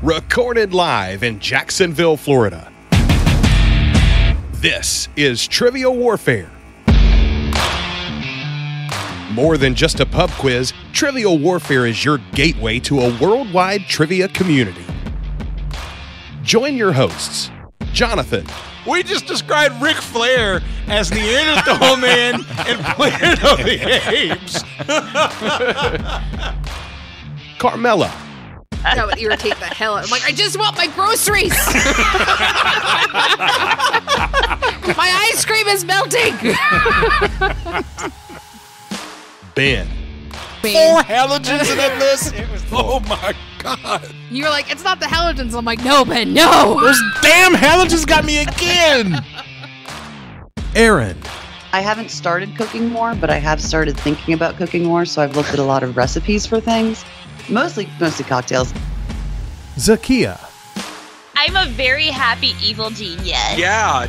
recorded live in Jacksonville, Florida. This is Trivia Warfare. More than just a pub quiz, Trivia Warfare is your gateway to a worldwide trivia community. Join your hosts, Jonathan. We just described Ric Flair as Neanderthal Man and Planet of the Apes. Carmela. That would irritate the hell out. I'm like, I just want my groceries. My ice cream is melting. Ben. 4 halogens in that list? Oh my God. You were like, it's not the halogens. I'm like, no, Ben, no. Those damn halogens got me again. Aaron. I haven't started cooking more, but I have started thinking about cooking more, so I've looked at a lot of recipes for things. Mostly cocktails. Zakia. I'm a very happy evil genius. Yeah.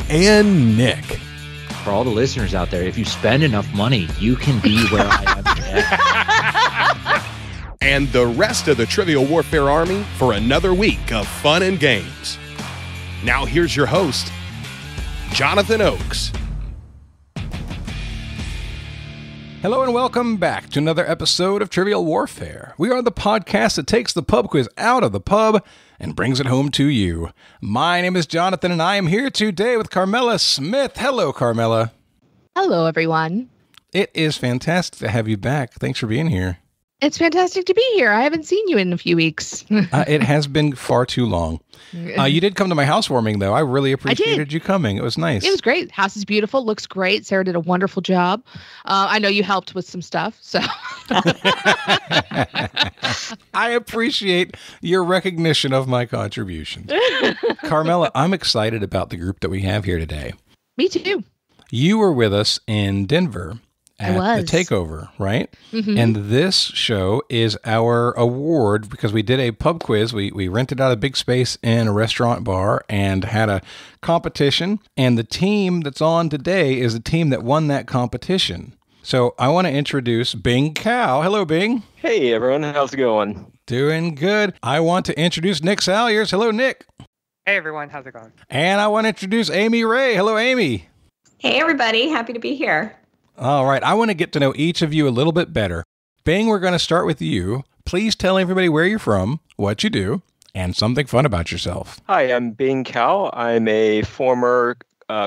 And Nick. For all the listeners out there, if you spend enough money, you can be where I am today. And the rest of the Trivia Warfare Army for another week of fun and games. Now here's your host, Jonathan Oakes. Hello and welcome back to another episode of Trivial Warfare. We are the podcast that takes the pub quiz out of the pub and brings it home to you. My name is Jonathan and I am here today with Carmela Smith. Hello, Carmela. Hello, everyone. It is fantastic to have you back. Thanks for being here. It's fantastic to be here. I haven't seen you in a few weeks. It has been far too long. You did come to my housewarming, though. I really appreciated you coming. It was nice. It was great. House is beautiful. Looks great. Sarah did a wonderful job. I know you helped with some stuff, so. I appreciate your recognition of my contribution. Carmela, I'm excited about the group that we have here today. Me too. You were with us in Denver at the Takeover, right? Mm-hmm. And this show is our award because we did a pub quiz. We rented out a big space in a restaurant bar and had a competition. And the team that's on today is the team that won that competition. So I want to introduce Bing Kao. Hello, Bing. Hey, everyone. How's it going? Doing good. I want to introduce Nick Salyers. Hello, Nick. Hey, everyone. How's it going? And I want to introduce Amy Ray. Hello, Amy. Hey, everybody. Happy to be here. All right. I want to get to know each of you a little bit better. Bing, we're going to start with you. Please tell everybody where you're from, what you do, and something fun about yourself. Hi, I'm Bing Kao. I'm a former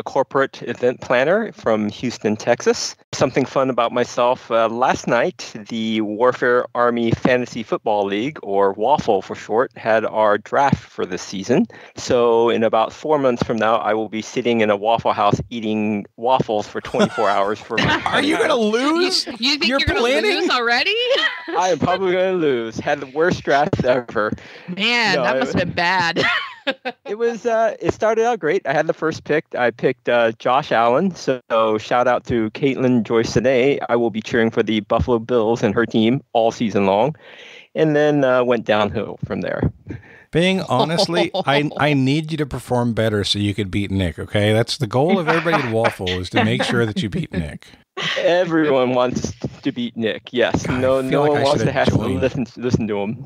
corporate event planner from Houston, Texas. Something fun about myself. Last night, the Warfare Army Fantasy Football League, or WAFL for short, had our draft for this season. So in about 4 months from now, I will be sitting in a Waffle House eating waffles for 24 hours. Are you going to lose? You think you're going to lose already? I am probably going to lose. Had the worst draft ever. Man, that must have been bad. It was. It started out great. I had the first pick. I picked Josh Allen. So shout out to Caitlin Joyce-Sene. I will be cheering for the Buffalo Bills and her team all season long, and then went downhill from there. Bing, honestly, I need you to perform better so you could beat Nick. Okay, that's the goal of everybody at Waffle is to make sure that you beat Nick. Everyone wants to beat Nick. Yes, God, no one wants to have to listen to him.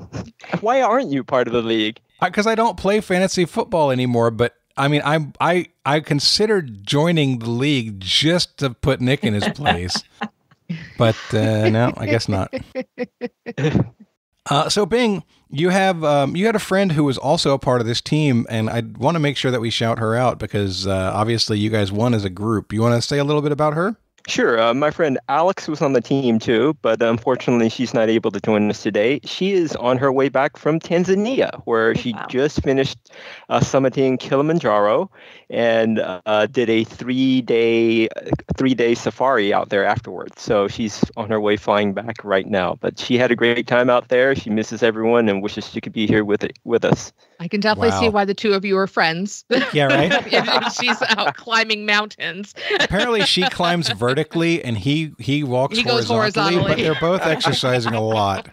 Why aren't you part of the league? Because I don't play fantasy football anymore, but I mean, I considered joining the league just to put Nick in his place, but no, I guess not. So Bing, you had a friend who was also a part of this team, and I want to make sure that we shout her out because obviously you guys won as a group. You want to say a little bit about her? Sure. My friend Alex was on the team too, but unfortunately she's not able to join us today. She is on her way back from Tanzania, where she just finished summiting Kilimanjaro and did a three-day safari out there afterwards. So she's on her way flying back right now. But she had a great time out there. She misses everyone and wishes she could be here with us. I can definitely see why the two of you are friends. Yeah, right? She's out climbing mountains. Apparently she climbs vertically and he walks horizontally, but they're both exercising a lot.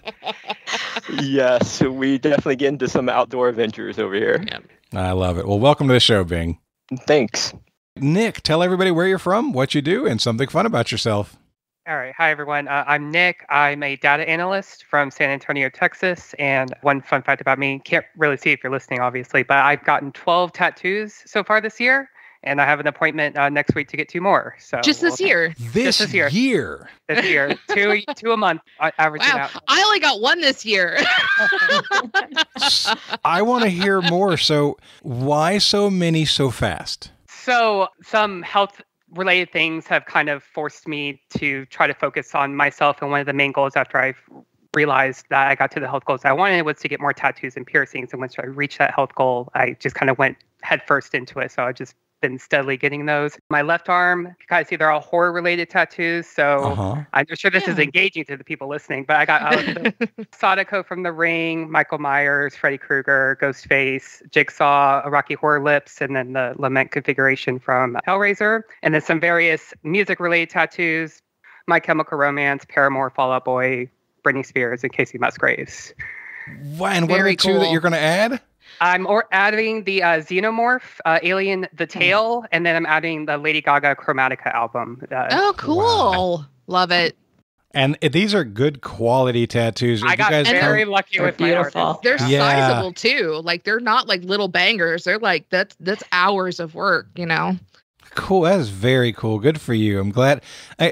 Yes, we definitely get into some outdoor adventures over here. Yeah. I love it. Well, welcome to the show, Bing. Thanks. Nick, tell everybody where you're from, what you do, and something fun about yourself. All right. Hi, everyone. I'm Nick. I'm a data analyst from San Antonio, Texas. And one fun fact about me, can't really see if you're listening, obviously, but I've gotten 12 tattoos so far this year. And I have an appointment next week to get 2 more. So Just this year? This year. This year. Two a month, averaging out. I only got 1 this year. I want to hear more. So why so many so fast? So some health-related things have kind of forced me to try to focus on myself. And one of the main goals after I realized that I got to the health goals I wanted was to get more tattoos and piercings. And once I reached that health goal, I just kind of went headfirst into it. So I just been steadily getting those. My left arm, you guys see they're all horror-related tattoos. So I'm sure this is engaging to the people listening, but I got Sadako from The Ring, Michael Myers, Freddy Krueger, Ghostface, Jigsaw, Rocky Horror Lips, and then the Lament configuration from Hellraiser. And then some various music-related tattoos, My Chemical Romance, Paramore, Fall Out Boy, Britney Spears, and Casey Musgraves. Wow, and what are the 2 that you're going to add? I'm adding the Xenomorph, Alien the Tale, and then I'm adding the Lady Gaga Chromatica album. Oh, cool. Wow. Love it. And these are good quality tattoos. I got very lucky with my artist. They're sizable, too. Like, they're not like little bangers. They're like, that's hours of work, you know? Cool. That is very cool. Good for you. I'm glad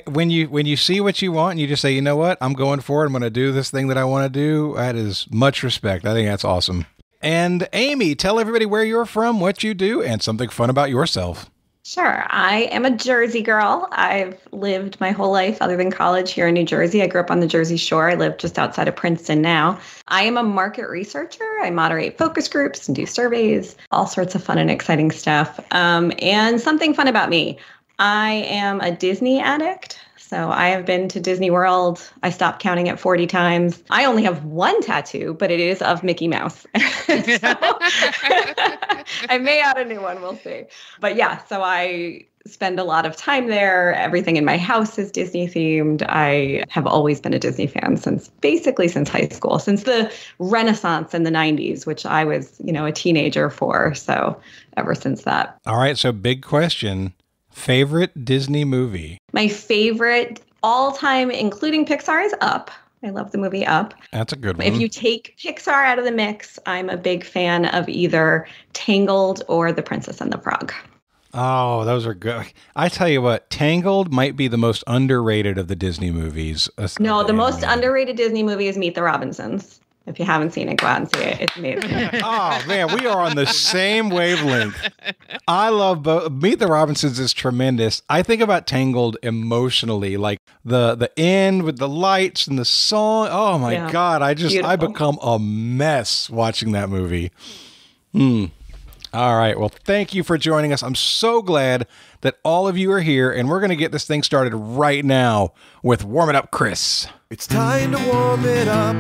when you see what you want and you just say, you know what, I'm going for it. I'm going to do this thing that I want to do. That is much respect. I think that's awesome. And Amy, tell everybody where you're from, what you do, and something fun about yourself. Sure. I am a Jersey girl. I've lived my whole life other than college here in New Jersey. I grew up on the Jersey Shore. I live just outside of Princeton now. I am a market researcher. I moderate focus groups and do surveys, all sorts of fun and exciting stuff. And something fun about me, I am a Disney addict. So I have been to Disney World. I stopped counting at 40 times. I only have 1 tattoo, but it is of Mickey Mouse. I may add a new one. We'll see. But yeah, so I spend a lot of time there. Everything in my house is Disney themed. I have always been a Disney fan since high school, since the Renaissance in the 90s, which I was, a teenager for. So ever since that. All right. So big question. Favorite Disney movie? My favorite all-time, including Pixar, is Up. I love the movie Up. That's a good one. If you take Pixar out of the mix, I'm a big fan of either Tangled or The Princess and the Frog. Oh, those are good. I tell you what, Tangled might be the most underrated of the Disney movies. No, the most underrated Disney movie is Meet the Robinsons. If you haven't seen it, go out and see it. It's amazing. Oh, man, we are on the same wavelength. I love both. Meet the Robinsons is tremendous. I think about Tangled emotionally, like the end with the lights and the song. Oh, my God. I become a mess watching that movie. All right. Well, thank you for joining us. I'm so glad that all of you are here, and we're going to get this thing started right now with Warm It Up, Chris. It's time to warm it up.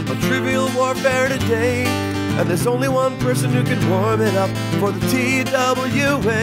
On Trivial Warfare today, and there's only one person who can warm it up for the TWA,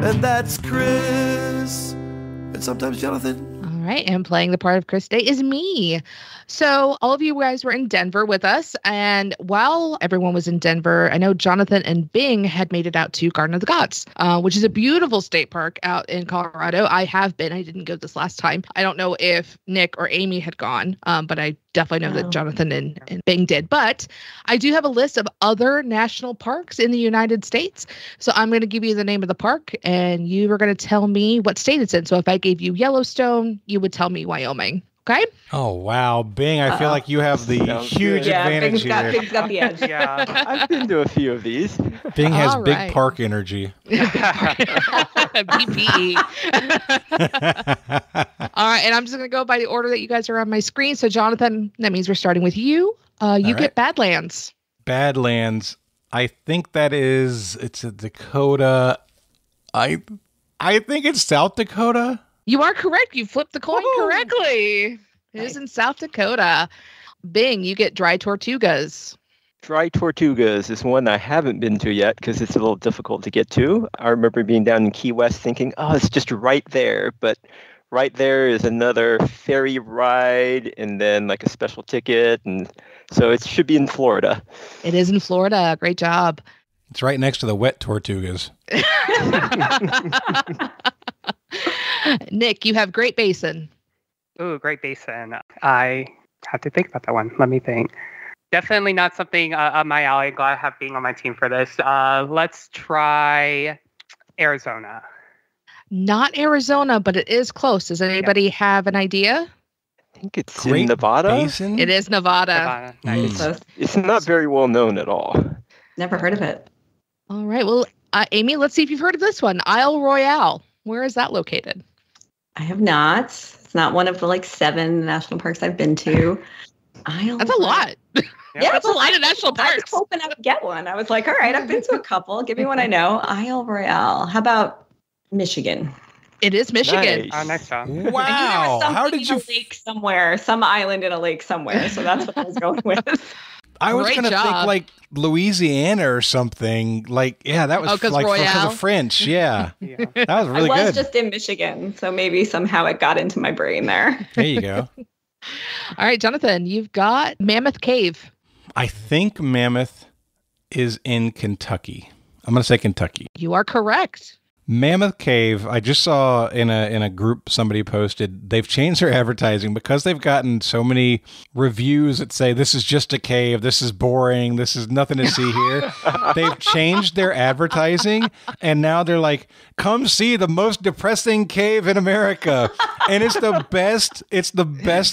and that's Chris, and sometimes Jonathan. All right, and playing the part of Chris today is me. So all of you guys were in Denver with us, and while everyone was in Denver, I know Jonathan and Bing had made it out to Garden of the Gods, which is a beautiful state park out in Colorado. I have been. I didn't go this last time. I don't know if Nick or Amy had gone, but I definitely know that Jonathan and Bing did. But I do have a list of other national parks in the United States. So I'm going to give you the name of the park, and you are going to tell me what state it's in. So if I gave you Yellowstone, you would tell me Wyoming. Okay. Oh, wow. Bing, I feel like you have the huge advantage here. Bing's got the edge. Yeah, I've been to a few of these. Bing has big park energy. BPE. All right. And I'm just going to go by the order that you guys are on my screen. So, Jonathan, that means we're starting with you. You get Badlands. Badlands. I think it's a Dakota. I think it's South Dakota. You are correct. You flipped the coin correctly. It is in South Dakota. Bing, you get Dry Tortugas. Dry Tortugas is one I haven't been to yet because it's a little difficult to get to. I remember being down in Key West thinking, it's just right there. But right there is another ferry ride and then like a special ticket. And so it should be in Florida. It is in Florida. Great job. It's right next to the wet Tortugas. Nick, you have Great Basin. Ooh, Great Basin. I have to think about that one. Let me think. Definitely not something up my alley. Glad to have being on my team for this. Let's try Arizona. Not Arizona, but it is close. Does anybody have an idea? I think it's in Nevada. Basin? It is Nevada. Nice. It's not very well known at all. Never heard of it. All right. Well, Amy, let's see if you've heard of this one. Isle Royale. Where is that located? I have not. It's not one of the 7 national parks I've been to. That's a lot. Yeah, that's a lot of national I parks. was hoping I would get one. I was like, all right, I've been to a couple. Give me one I know. Isle Royale. How about Michigan? It is Michigan. Nice. Oh, nice job. Wow. How did you? A lake somewhere, some island in a lake somewhere. So that's what I was going with. I was Great going to think job. like Louisiana or something. That was because like because Royale? of French. Yeah. Yeah. That was really I was good. just in Michigan, so maybe somehow it got into my brain there. There you go. All right, Jonathan, you've got Mammoth Cave. I think Mammoth is in Kentucky. I'm going to say Kentucky. You are correct. Mammoth Cave, I just saw in a group somebody posted, they've changed their advertising because they've gotten so many reviews that say this is just a cave, this is boring, this is nothing to see here. They've changed their advertising and now they're like, come see the most depressing cave in America. And it's the best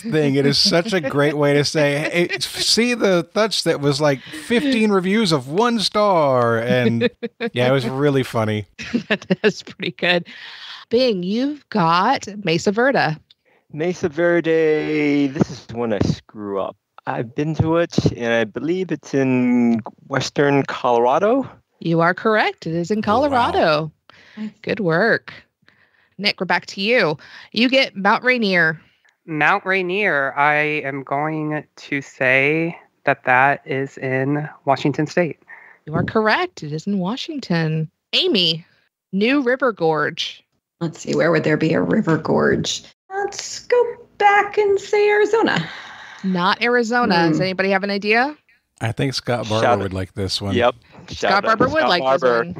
thing. It is such a great way to say, hey, see the Thutch that was like 15 reviews of 1 star. And yeah, it was really funny. That's pretty good. Bing, you've got Mesa Verde. Mesa Verde, this is one I screw up. I've been to it, and I believe it's in western Colorado. You are correct. It is in Colorado. Wow. Good work. Nick, we're back to you. You get Mount Rainier. Mount Rainier, I am going to say that is in Washington State. You are correct. It is in Washington. Amy, New River Gorge. Let's see, where would there be a river gorge? Let's go back and say Arizona. Not Arizona. Does anybody have an idea? I think Scott Barber would like this one. Yep. Scott Barber would like this one.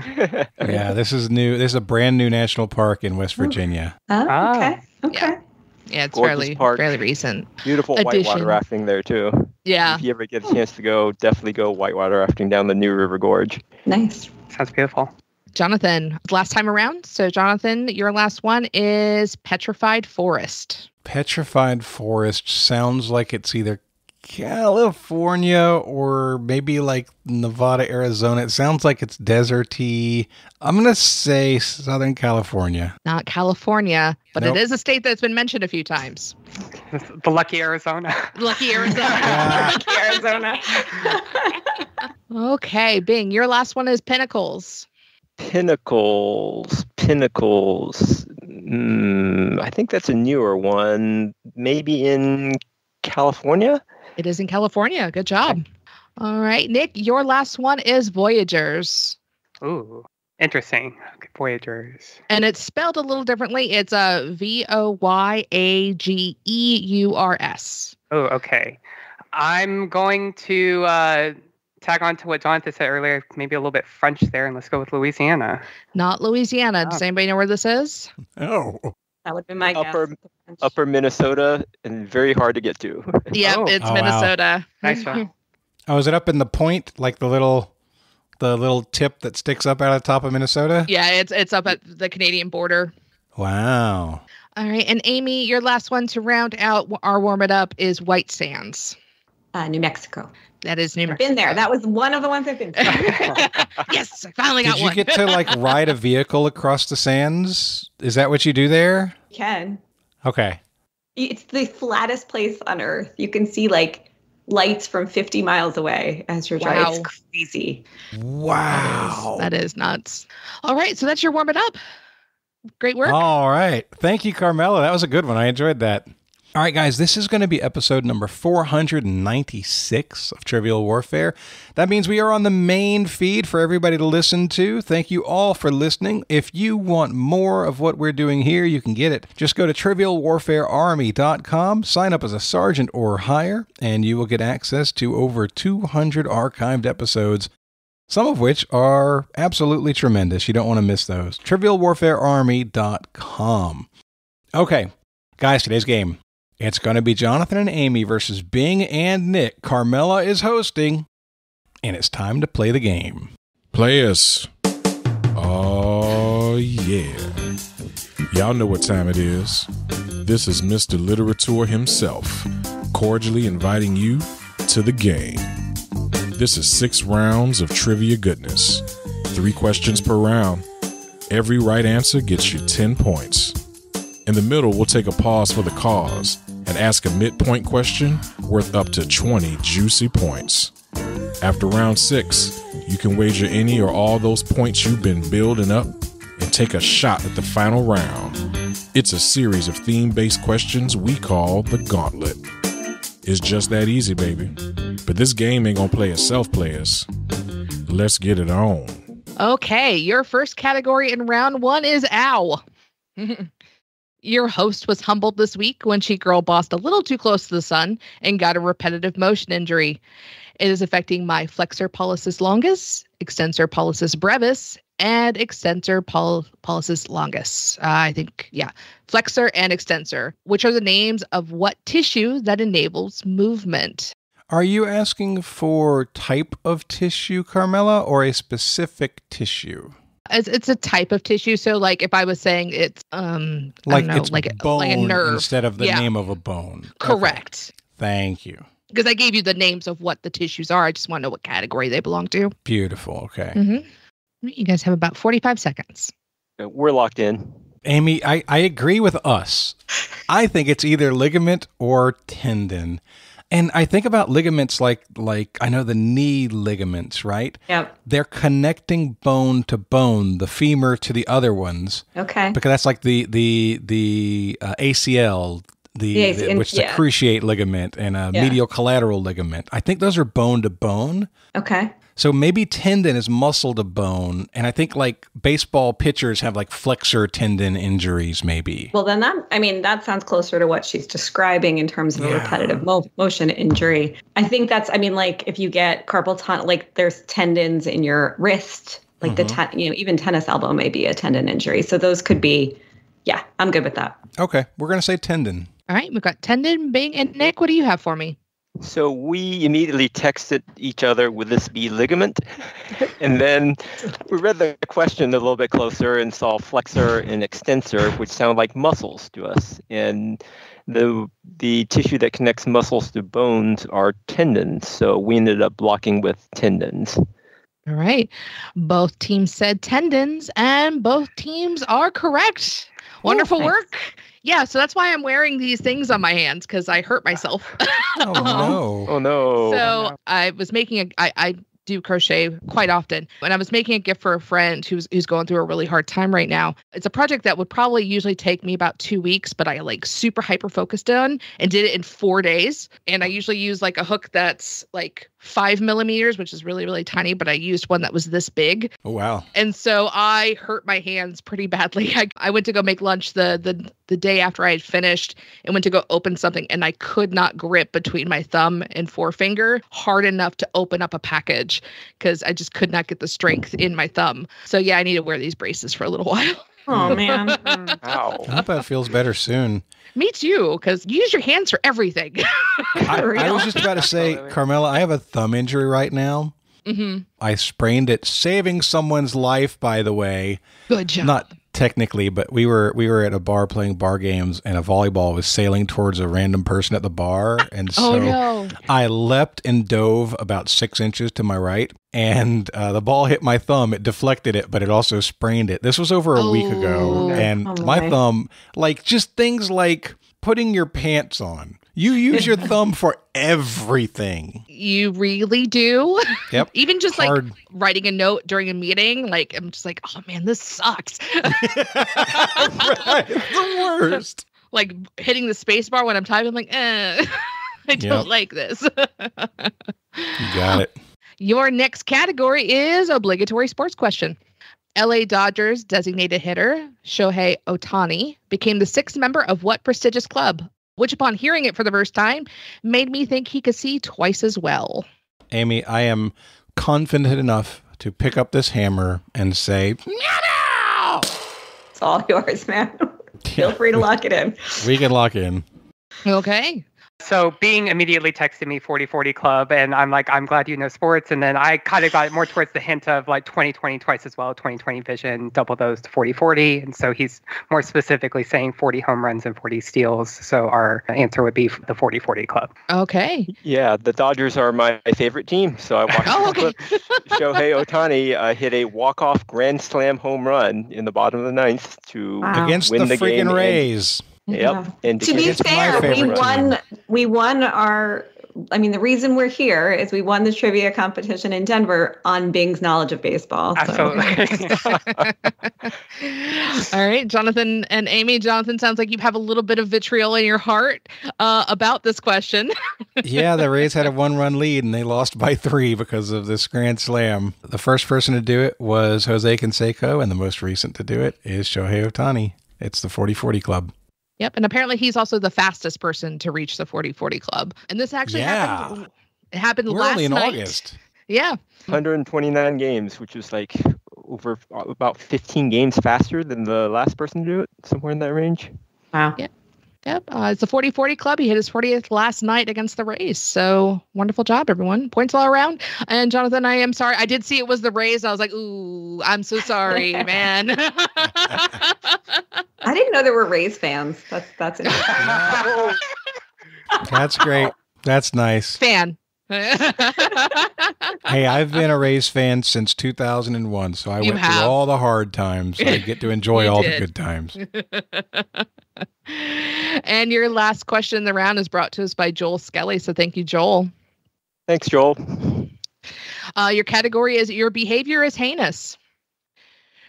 Yeah, this is new. This is a brand new national park in West Virginia. Oh, okay. Okay. Yeah, it's Gorgeous park. fairly recent. Beautiful Addition. whitewater rafting there, too. Yeah. If you ever get a chance to go, definitely go whitewater rafting down the New River Gorge. Nice. Sounds beautiful. Jonathan, last time around. So, Jonathan, your last one is Petrified Forest. Petrified Forest sounds like it's either California or maybe like Nevada, Arizona. It sounds like it's deserty. I'm going to say Southern California. Not California, but Nope. it is a state that's been mentioned a few times. The lucky Arizona. Lucky Arizona. Lucky Arizona. Okay, Bing, your last one is Pinnacles. Pinnacles. I think that's a newer one. Maybe in California? It is in California. Good job. All right, Nick, your last one is Voyagers. Ooh, interesting. Okay, Voyagers. And it's spelled a little differently. It's a Voyageurs. Oh, okay. I'm going to tag on to what Jonathan said earlier, maybe a little bit French there, and let's go with Louisiana. Not Louisiana. Does anybody know where this is? Oh. That would be my guess. Upper Minnesota, and very hard to get to. Yep, it's wow. Minnesota. Nice job. Oh, is it up in the point, like the little tip that sticks up out of the top of Minnesota? Yeah, it's up at the Canadian border. Wow. All right, and Amy, your last one to round out our warm it up is White Sands. New Mexico. That is New I've Mexico. been there. That was one of the ones I've been to. Yes, I finally got Did you one. get to like ride a vehicle across the sands? Is that what you do there? You can. Okay. It's the flattest place on earth. You can see like lights from 50 miles away as you're driving. Wow. It's crazy. Wow. That is nuts. All right, so that's your warm it up. Great work. All right. Thank you, Carmela. That was a good one. I enjoyed that. All right, guys, this is going to be episode number 496 of Trivial Warfare. That means we are on the main feed for everybody to listen to. Thank you all for listening. If you want more of what we're doing here, you can get it. Just go to trivialwarfarearmy.com, sign up as a sergeant or higher, and you will get access to over 200 archived episodes, some of which are absolutely tremendous. You don't want to miss those. trivialwarfarearmy.com. Okay, guys, today's game. It's going to be Jonathan and Amy versus Bing and Nick. Carmela is hosting, and it's time to play the game. Players. Oh, yeah. Y'all know what time it is. This is Mr. Literature himself, cordially inviting you to the game. This is 6 rounds of trivia goodness. 3 questions per round. Every right answer gets you 10 points. In the middle, we'll take a pause for the cause and ask a midpoint question worth up to 20 juicy points. After round 6, you can wager any or all those points you've been building up and take a shot at the final round. It's a series of theme-based questions we call the Gauntlet. It's just that easy, baby. But this game ain't gonna play itself, players. Let's get it on. Okay, your first category in round 1 is ow. Your host was humbled this week when she girl bossed a little too close to the sun and got a repetitive motion injury. It is affecting my flexor pollicis longus, extensor pollicis brevis, and extensor pollicis longus. Flexor and extensor, which are the names of what tissue that enables movement. Are you asking for type of tissue, Carmela, or a specific tissue? It's a type of tissue. So, like, if I was saying it's bone like a nerve instead of the name of a bone. Correct. Okay. Thank you. Because I gave you the names of what the tissues are. I just want to know what category they belong to. Beautiful. Okay. Mm-hmm. You guys have about 45 seconds. We're locked in. Amy, I agree with us. I think it's either ligament or tendon. And I think about ligaments like I know the knee ligaments, right? Yep. They're connecting bone to bone, the femur to the other ones. Okay. Because that's like the ACL, which is the cruciate ligament, and a medial collateral ligament. I think those are bone to bone. Okay. So maybe tendon is muscle to bone, and I think like baseball pitchers have like flexor tendon injuries maybe. Well, then that sounds closer to what she's describing in terms of a repetitive motion injury. I think that's, like if you get carpal tunnel, like there's tendons in your wrist, like even tennis elbow may be a tendon injury. So those could be, I'm good with that. Okay, we're going to say tendon. All right, we've got tendon, Bing, and Nick. What do you have for me? So we immediately texted each other, would this be ligament? And then we read the question a little bit closer and saw flexor and extensor, which sound like muscles to us. And the tissue that connects muscles to bones are tendons. So we ended up blocking with tendons. All right. Both teams said tendons, and both teams are correct. Wonderful work. Yeah, so that's why I'm wearing these things on my hands, because I hurt myself. Oh, no. Oh, no. So I was making I do crochet quite often, and I was making a gift for a friend who's going through a really hard time right now. It's a project that would probably usually take me about 2 weeks, but I like super hyper focused on and did it in 4 days. And I usually use like a hook that's like 5 millimeters, which is really, really tiny, but I used one that was this big. Oh, wow. And so I hurt my hands pretty badly. I went to go make lunch the day after I had finished and went to go open something, and I could not grip between my thumb and forefinger hard enough to open up a package because I just could not get the strength in my thumb. So yeah, I need to wear these braces for a little while. Oh, man. Ow. I hope that feels better soon. Me too, because you use your hands for everything. I was just about to say, Carmela, I have a thumb injury right now. Mm-hmm. I sprained it, saving someone's life, by the way. Good job. Not technically, but we were at a bar playing bar games, and a volleyball was sailing towards a random person at the bar. And so I leapt and dove about 6 inches to my right, and the ball hit my thumb. It deflected it, but it also sprained it. This was over a week ago, and my thumb, like just things like putting your pants on. You use your thumb for everything. You really do. Yep. Even just like writing a note during a meeting, like I'm just like, oh man, this sucks. Right. It's the worst. Like hitting the space bar when I'm typing, I'm like, I don't like this. You got it. Your next category is obligatory sports question. LA Dodgers designated hitter Shohei Ohtani became the 6th member of what prestigious club? Which, upon hearing it for the first time, made me think he could see twice as well. Amy, I am confident enough to pick up this hammer and say, no! It's all yours, man. Feel free to lock it in. We can lock in. Okay. So Bing immediately texted me 40/40 Club, and I'm like, I'm glad you know sports. And then I kind of got more towards the hint of like 20/20 twice as well, 20/20 vision, double those to 40/40. And so he's more specifically saying 40 home runs and 40 steals. So our answer would be the 40/40 Club. Okay. Yeah, the Dodgers are my favorite team. So I watched the clip. Shohei Ohtani hit a walk-off grand slam home run in the bottom of the ninth to against win the game. Freaking Rays. Yep. And To be fair, we won our, I mean, the reason we're here is we won the trivia competition in Denver on Bing's knowledge of baseball. Absolutely. All right, Jonathan and Amy. Jonathan, sounds like you have a little bit of vitriol in your heart about this question. Yeah, the Rays had a 1-run lead and they lost by 3 because of this grand slam. The first person to do it was Jose Canseco, and the most recent to do it is Shohei Ohtani. It's the 40/40 Club. Yep, and apparently he's also the fastest person to reach the 40/40 Club. And this actually happened. It happened We're last only in night. August. Yeah. 129 games, which is like over about 15 games faster than the last person to do it, somewhere in that range. Wow. Yep. It's the 40/40 Club. He hit his 40th last night against the Rays. So wonderful job, everyone. Points all around. And Jonathan, I am sorry. I did see it was the Rays. I was like, ooh, I'm so sorry, man. I didn't know there were Rays fans. That's interesting. That's great. That's nice. Fan. Hey, I've been a Rays fan since 2001, so I went through all the hard times. So I get to enjoy all the good times. And your last question in the round is brought to us by Joel Skelly. So thank you, Joel. Thanks, Joel. Your category is Your Behavior is Heinous.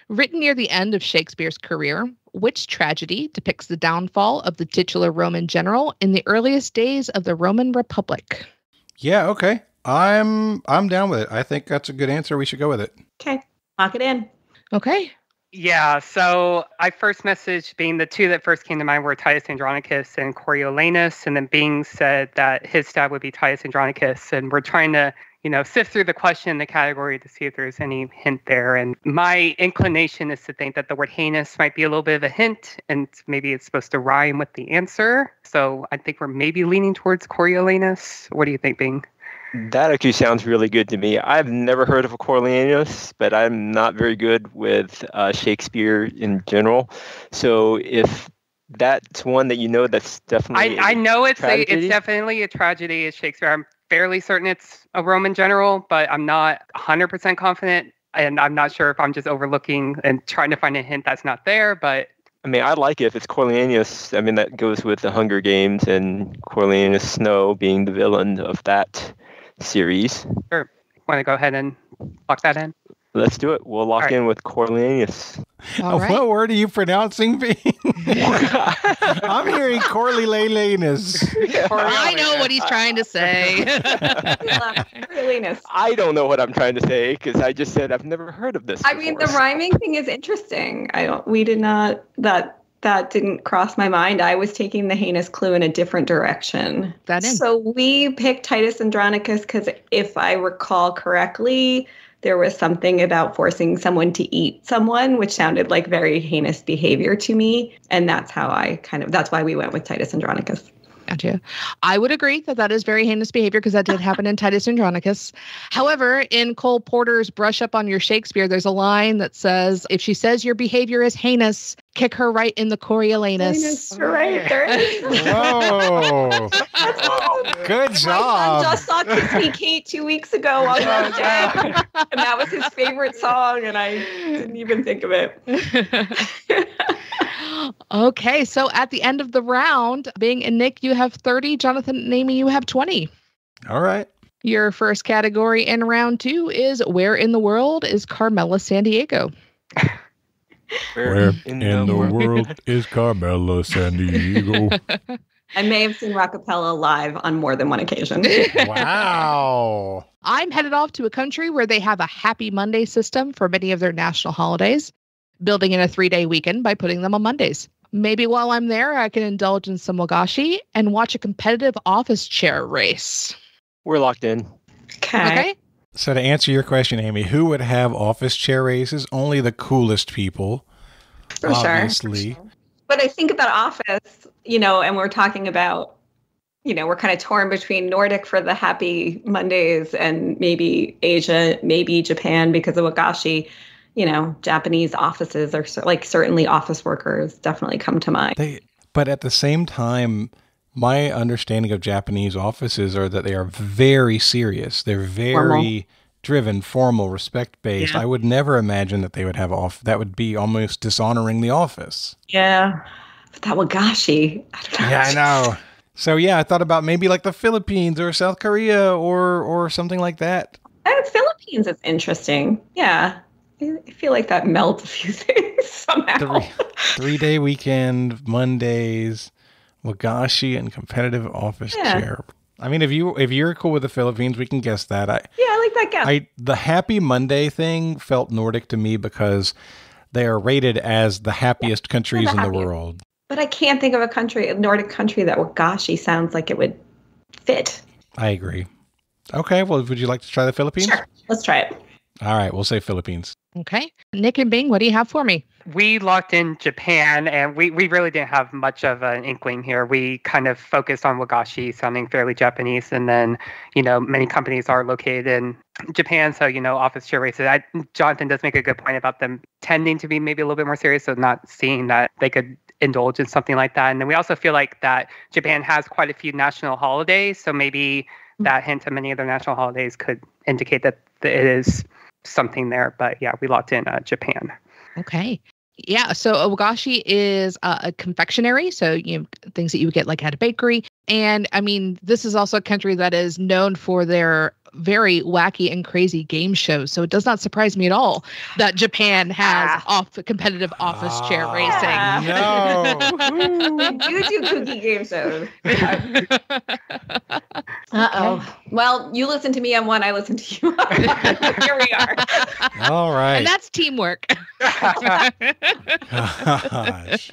Written near the end of Shakespeare's career, which tragedy depicts the downfall of the titular Roman general in the earliest days of the Roman Republic? Yeah, okay. I'm down with it. I think that's a good answer. We should go with it. Okay. Lock it in. Okay. Yeah, so I first messaged Bing. The two that first came to mind were Titus Andronicus and Coriolanus, and then Bing said that his dad would be Titus Andronicus, and we're trying to, sift through the question in the category to see if there's any hint there. And my inclination is to think that the word heinous might be a little bit of a hint, and maybe it's supposed to rhyme with the answer. So I think we're maybe leaning towards Coriolanus. What do you think, Bing? That actually sounds really good to me. I've never heard of a Coriolanus, but I'm not very good with Shakespeare in general. So if that's one that that's definitely I know it's tragedy. It's definitely a tragedy. It's Shakespeare. I'm fairly certain it's a Roman general, but I'm not 100% confident, and I'm not sure if I'm just overlooking and trying to find a hint that's not there. But I mean, I like it if it's Coriolanus. I mean, that goes with the Hunger Games and Coriolanus Snow being the villain of that series. Sure. Want to go ahead and lock that in? Let's do it. We'll lock in with Coriolanus. All right. What word are you pronouncing, Bing? I'm hearing Coriolanus. I know what he's trying to say. Coriolanus. I don't know what I'm trying to say because I just said I've never heard of this I mean, the rhyming thing is interesting. That didn't cross my mind. I was taking the heinous clue in a different direction. So we picked Titus Andronicus because if I recall correctly, there was something about forcing someone to eat someone, which sounded like very heinous behavior to me. And that's how that's why we went with Titus Andronicus. Gotcha. I would agree that is very heinous behavior because that did happen in Titus Andronicus. However, in Cole Porter's Brush Up on Your Shakespeare, there's a line that says, if she says your behavior is heinous, kick her right in the Coriolanus. Right there it is. Whoa. Good job. My son just saw Kiss Me Kate 2 weeks ago on that day, and that was his favorite song, and I didn't even think of it. Okay, so at the end of the round, Bing and Nick, you have 30. Jonathan and Amy, you have 20. All right. Your first category in round 2 is Where in the World is Carmela Sandiego? Where in the world is Carmela Sandiego? I may have seen Rockapella live on more than one occasion. Wow. I'm headed off to a country where they have a Happy Monday system for many of their national holidays, building in a 3-day weekend by putting them on Mondays. Maybe while I'm there, I can indulge in some wagashi and watch a competitive office chair race. We're locked in. Okay. So to answer your question, Amy, who would have office chair races? Only the coolest people. For obviously. sure. But I think about office, and we're talking about we're kind of torn between Nordic for the happy Mondays and maybe Asia, maybe Japan because of wagashi. Japanese offices are certainly office workers definitely come to mind. But at the same time, my understanding of Japanese offices are that they are very serious. They're very driven, formal, respect-based. Yeah. I would never imagine that they would have that would be almost dishonoring the office. Yeah. But that wagashi, I don't know. Yeah, I know. So yeah, I thought about maybe like the Philippines or South Korea or something like that. Philippines is interesting. Yeah. I feel like that melts a few things somehow. 3-day weekend, Mondays, wagashi, and competitive office chair. I mean, if you're cool with the Philippines, we can guess that. I like that guess. The Happy Monday thing felt Nordic to me because they are rated as the happiest countries in the world. But I can't think of a Nordic country that wagashi sounds like it would fit. I agree. Okay, well, would you like to try the Philippines? Sure, let's try it. All right, we'll say Philippines. Okay. Nick and Bing, what do you have for me? We locked in Japan, and we really didn't have much of an inkling here. We kind of focused on wagashi sounding fairly Japanese, and then, many companies are located in Japan, so, office chair races. Jonathan does make a good point about them tending to be maybe a little bit more serious, so not seeing that they could indulge in something like that. And then we also feel like that Japan has quite a few national holidays, so maybe that hint of many of their national holidays could indicate that it is something there. But yeah, we locked in Japan. Okay. Yeah. So a wagashi is a confectionery. So, things that you would get like at a bakery. And I mean, this is also a country that is known for their very wacky and crazy game shows. So it does not surprise me at all that Japan has competitive office chair racing. No. You do cookie game shows. Uh-oh. Well, you listen to me on one, I listen to you on one. Here we are. All right. And that's teamwork. Gosh.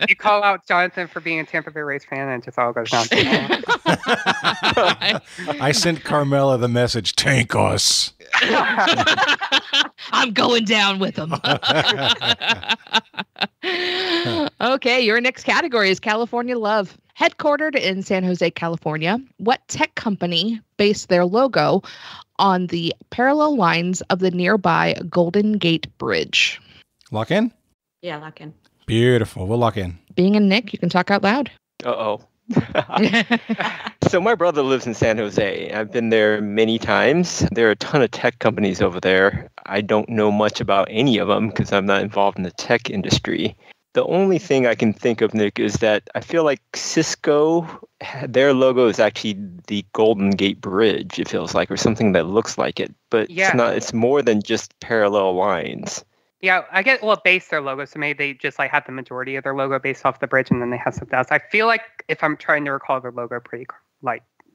You call out Jonathan for being a Tampa Bay Rays fan and it just all goes down. I sent Carmela the message, tank us. I'm going down with them. Okay, your next category is California Love. Headquartered in San Jose, California, what tech company based their logo on the parallel lines of the nearby Golden Gate Bridge? Lock in? Yeah, lock in. Beautiful. We'll lock in. Being and Nick, you can talk out loud. Uh-oh. So my brother lives in San Jose. I've been there many times. There are a ton of tech companies over there. I don't know much about any of them because I'm not involved in the tech industry. The only thing I can think of, Nick, is that I feel like Cisco, their logo is actually the Golden Gate Bridge, it feels like, or something that looks like it. But it's not. It's more than just parallel lines. Yeah, I get, base their logo, so maybe they just have the majority of their logo based off the bridge, and then they have something else. I feel like if I'm trying to recall their logo pretty,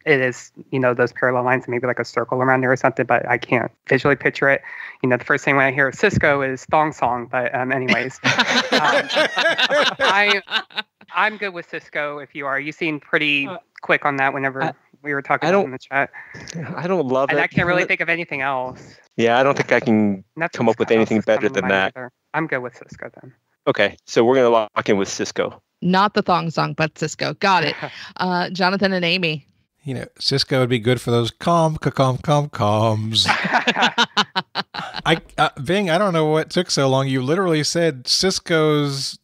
it is, those parallel lines and maybe like a circle around there or something, but I can't visually picture it. The first thing when I hear Cisco is Thong Song, but anyways. I'm good with Cisco if you are. You seem pretty quick on that whenever we were talking about in the chat. I don't love it. And I can't really think of anything else. Yeah, I don't think I can come up with anything better than that. Either. I'm good with Cisco then. Okay, so we're going to lock in with Cisco. Not the Thong Song, but Cisco. Got it. Jonathan and Amy. Cisco would be good for those comms. Bing, I don't know what took so long. You literally said Cisco's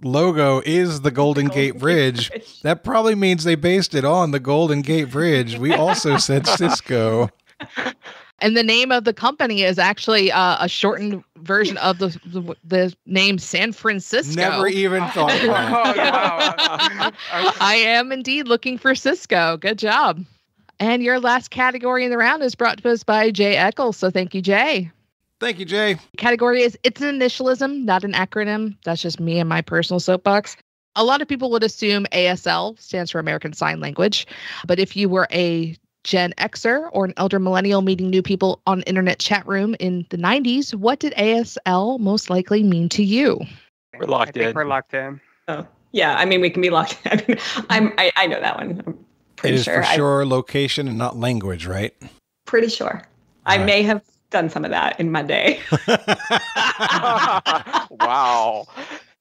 logo is the Golden Gate Bridge. That probably means they based it on the Golden Gate Bridge. We also said Cisco. And the name of the company is actually a shortened version of the name San Francisco. Never even thought of that. I am indeed looking for Cisco. Good job. And your last category in the round is brought to us by Jay Eccles. So thank you, Jay. Thank you, Jay. Category is it's an initialism, not an acronym. That's just me and my personal soapbox. A lot of people would assume ASL stands for American Sign Language. But if you were a Gen Xer or an elder millennial meeting new people on an internet chat room in the 90s, what did ASL most likely mean to you? We're locked in. We're locked in. Oh, yeah. I mean, we can be locked in. I know that one. I'm pretty sure. It is for sure location and not language, right? Pretty sure. I may have done some of that in my day. Wow.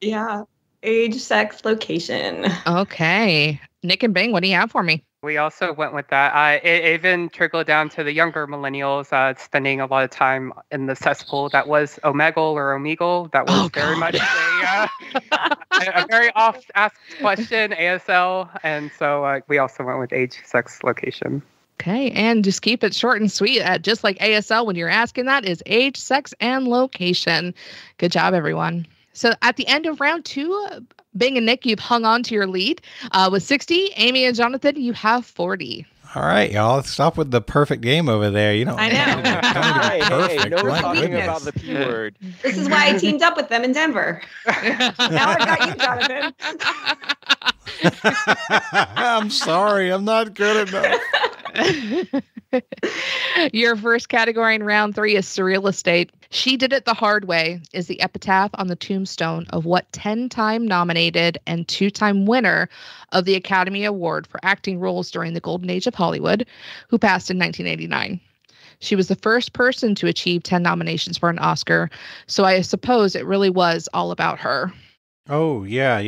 Yeah. Age, sex, location. Okay. Nick and Bing, what do you have for me? We also went with that. It even trickled down to the younger millennials spending a lot of time in the cesspool that was Omegle or Omegle. That was very much a very oft-asked question, ASL. And so we also went with age, sex, location. Okay, and just keep it short and sweet. Just like ASL, when you're asking that, is age, sex, and location. Good job, everyone. So at the end of round 2, Bing and Nick, you've hung on to your lead with 60. Amy and Jonathan, you have 40. All right, y'all. Stop with the perfect game over there. You know, I know. Hey, no talking about the P word. This is why I teamed up with them in Denver. Now I got you, Jonathan. I'm sorry. I'm not good enough. Your first category in round 3 is surreal estate. She Did It the Hard Way is the epitaph on the tombstone of what 10-time nominated and 2-time winner of the Academy Award for acting roles during the golden age of Hollywood, who passed in 1989. She was the first person to achieve 10 nominations for an Oscar, so I suppose it really was all about her. Oh, yeah.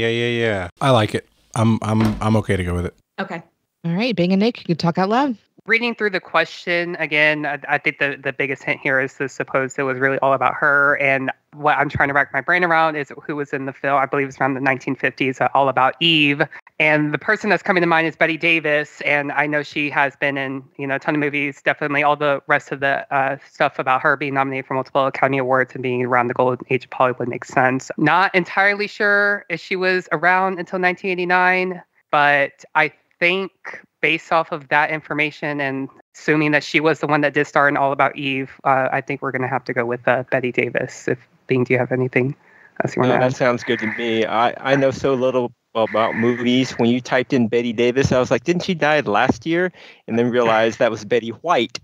I like it. I'm okay to go with it. Okay. All right, Bing and Nick, you can talk out loud. Reading through the question again, I think the biggest hint here is to suppose it was really all about her. And what I'm trying to rack my brain around is who was in the film. I believe it's around the 1950s, All About Eve. And the person that's coming to mind is Bette Davis. And I know she has been in, a ton of movies. Definitely all the rest of the stuff about her being nominated for multiple Academy Awards and being around the golden age of Hollywood makes sense. Not entirely sure if she was around until 1989, but I think based off of that information and assuming that she was the one that did star in All About Eve, I think we're going to have to go with Bette Davis. If Bing, do you have anything else you want to add? That sounds good to me. I know so little about movies. When you typed in Bette Davis, I was like, didn't she die last year? And then realized that was Betty White.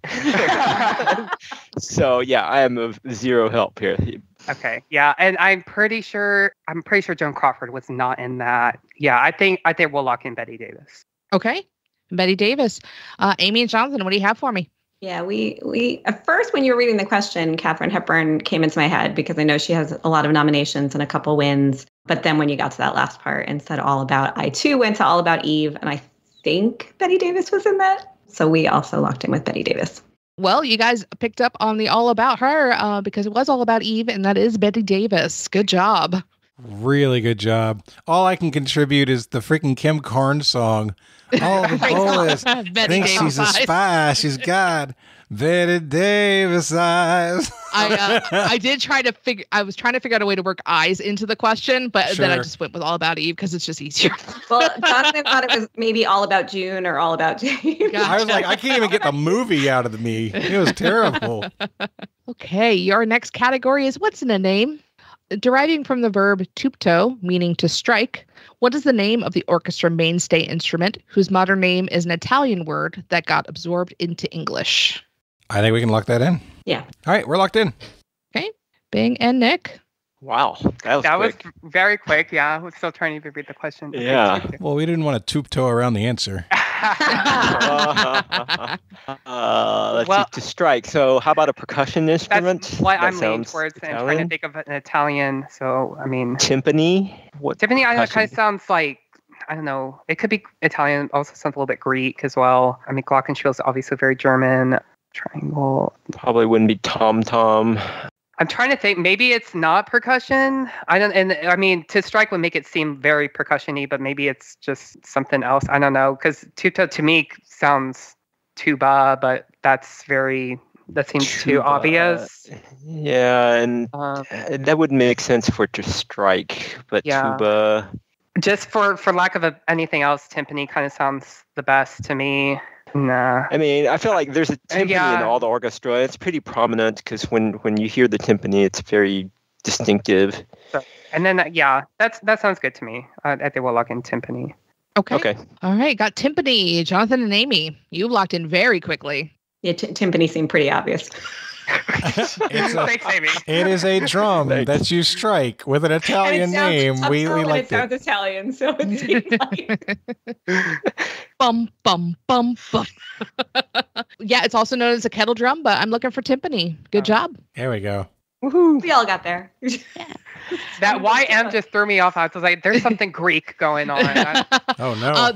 So yeah, I am of zero help here. Okay, yeah, and I'm pretty sure Joan Crawford was not in that. Yeah, I think we'll lock in Bette Davis. Okay, Bette Davis. Amy and Jonathan, what do you have for me? Yeah, we at first when you were reading the question, Katharine Hepburn came into my head because I know she has a lot of nominations and a couple wins. But then when you got to that last part and said All About, I too went to All About Eve, and I think Bette Davis was in that. So we also locked in with Bette Davis. Well, you guys picked up on the All About her because it was All About Eve, and that is Bette Davis. Good job. Really good job. All I can contribute is the freaking Kim Carnes song. All the boys think she's a spy. She's got Bette Davis eyes. I did try to figure. I was trying to figure out a way to work eyes into the question, but then I just went with All About Eve because it's just easier. Well, Jonathan thought it was maybe All About June or All About Jane. Gotcha. I was like, I can't even get the movie out of me. It was terrible. Okay, your next category is what's in a name? Deriving from the verb tupto, meaning to strike, what is the name of the orchestra mainstay instrument whose modern name is an Italian word that got absorbed into English? I think we can lock that in. Yeah. All right, we're locked in. Okay. Bing and Nick. Wow, that was very quick. Yeah, I was still trying to read the question. Yeah. Well, we didn't want to toupto around the answer. To strike. So how about a percussion instrument? That's what I'm leaning towards and trying to think of an Italian. So, I mean... Timpani? Timpani kind of sounds like, I don't know, it could be Italian, also sounds a little bit Greek as well. I mean, glockenspiel is obviously very German. Triangle. Probably wouldn't be tom-tom. I'm trying to think. Maybe it's not percussion. I mean, to strike would make it seem very percussion-y, but maybe it's just something else. I don't know, because tuba to me sounds tuba, but that seems tuba. Too obvious. Yeah, and that wouldn't make sense for it to strike, but tuba. Just for lack of anything else, timpani kind of sounds the best to me. Nah. I mean, I feel like there's a timpani in all the orchestra. It's pretty prominent because when you hear the timpani, it's very distinctive. So, and then, that sounds good to me. I think we'll lock in timpani. Okay. All right, got timpani. Jonathan and Amy, you locked in very quickly. Yeah, timpani seemed pretty obvious. Thanks, Amy. It is a drum that you strike with an Italian name. We like it. Sounds Italian, so it seems like bum bum bum bum. Yeah, it's also known as a kettle drum, but I'm looking for timpani. Good job. There we go. Woohoo! We all got there. That YM just threw me off. I was like, "There's something Greek going on." Oh no!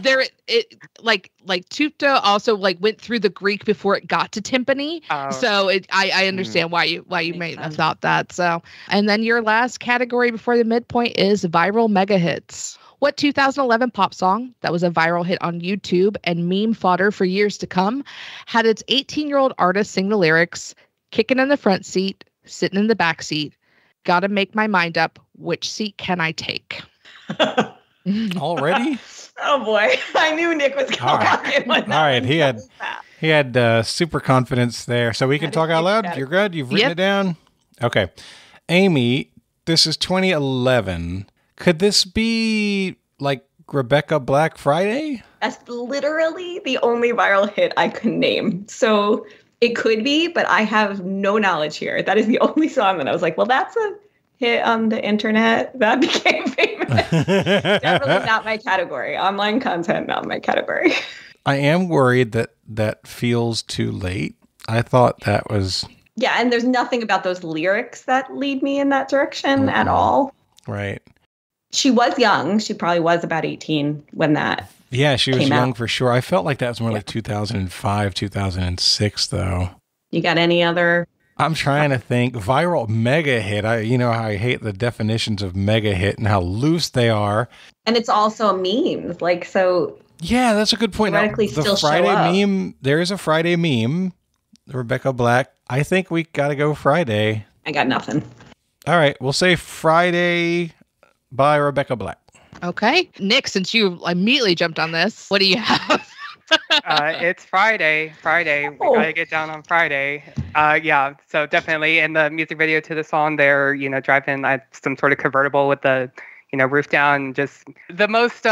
Like Tupta also like went through the Greek before it got to timpani. So I understand why you may have thought that. So, and then your last category before the midpoint is viral mega hits. What 2011 pop song that was a viral hit on YouTube and meme fodder for years to come had its 18-year-old artist sing the lyrics, kicking in the front seat, sitting in the back seat, gotta make my mind up, which seat can I take? Already? Oh boy, I knew Nick was going to walk in with that. All right, he had super confidence there. So we can talk out loud? You're good? You've written it down? Okay. Amy, this is 2011. Could this be like Rebecca Black Friday? That's literally the only viral hit I could name. So it could be, but I have no knowledge here. That is the only song that I was like, well, that's a hit on the internet that became famous. Definitely not my category. Online content, not my category. I am worried that feels too late. I thought that was... Yeah, and there's nothing about those lyrics that lead me in that direction at all. Right. She was young. She probably was about 18 when that Yeah, she was young out. for sure. I felt like that was more like 2005, 2006, though. You got any other... I'm trying to think. Viral mega hit. You know how I hate the definitions of mega hit and how loose they are. And it's also memes. Like, so... Yeah, that's a good point. Now, Theoretically the still Friday show up. meme, there is a Friday meme. Rebecca Black. I think we got to go Friday. I got nothing. All right, we'll say Friday by Rebecca Black. Okay. Nick, since you immediately jumped on this, what do you have? It's Friday. We gotta get down on Friday. Yeah, so definitely in the music video to the song, they're driving some sort of convertible with the roof down. Just the most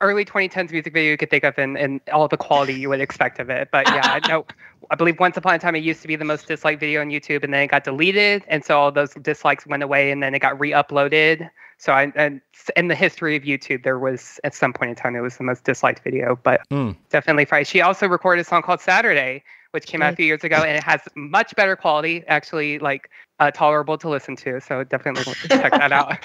early 2010s music video you could think of, and all the quality you would expect of it. But yeah, I believe once upon a time it used to be the most disliked video on YouTube, and then it got deleted, and so all those dislikes went away, and then it got re-uploaded. So and in the history of YouTube, there was at some point in time it was the most disliked video, but definitely Friday. She also recorded a song called Saturday, which came out a few years ago, and it has much better quality, actually, like tolerable to listen to. So definitely check that out.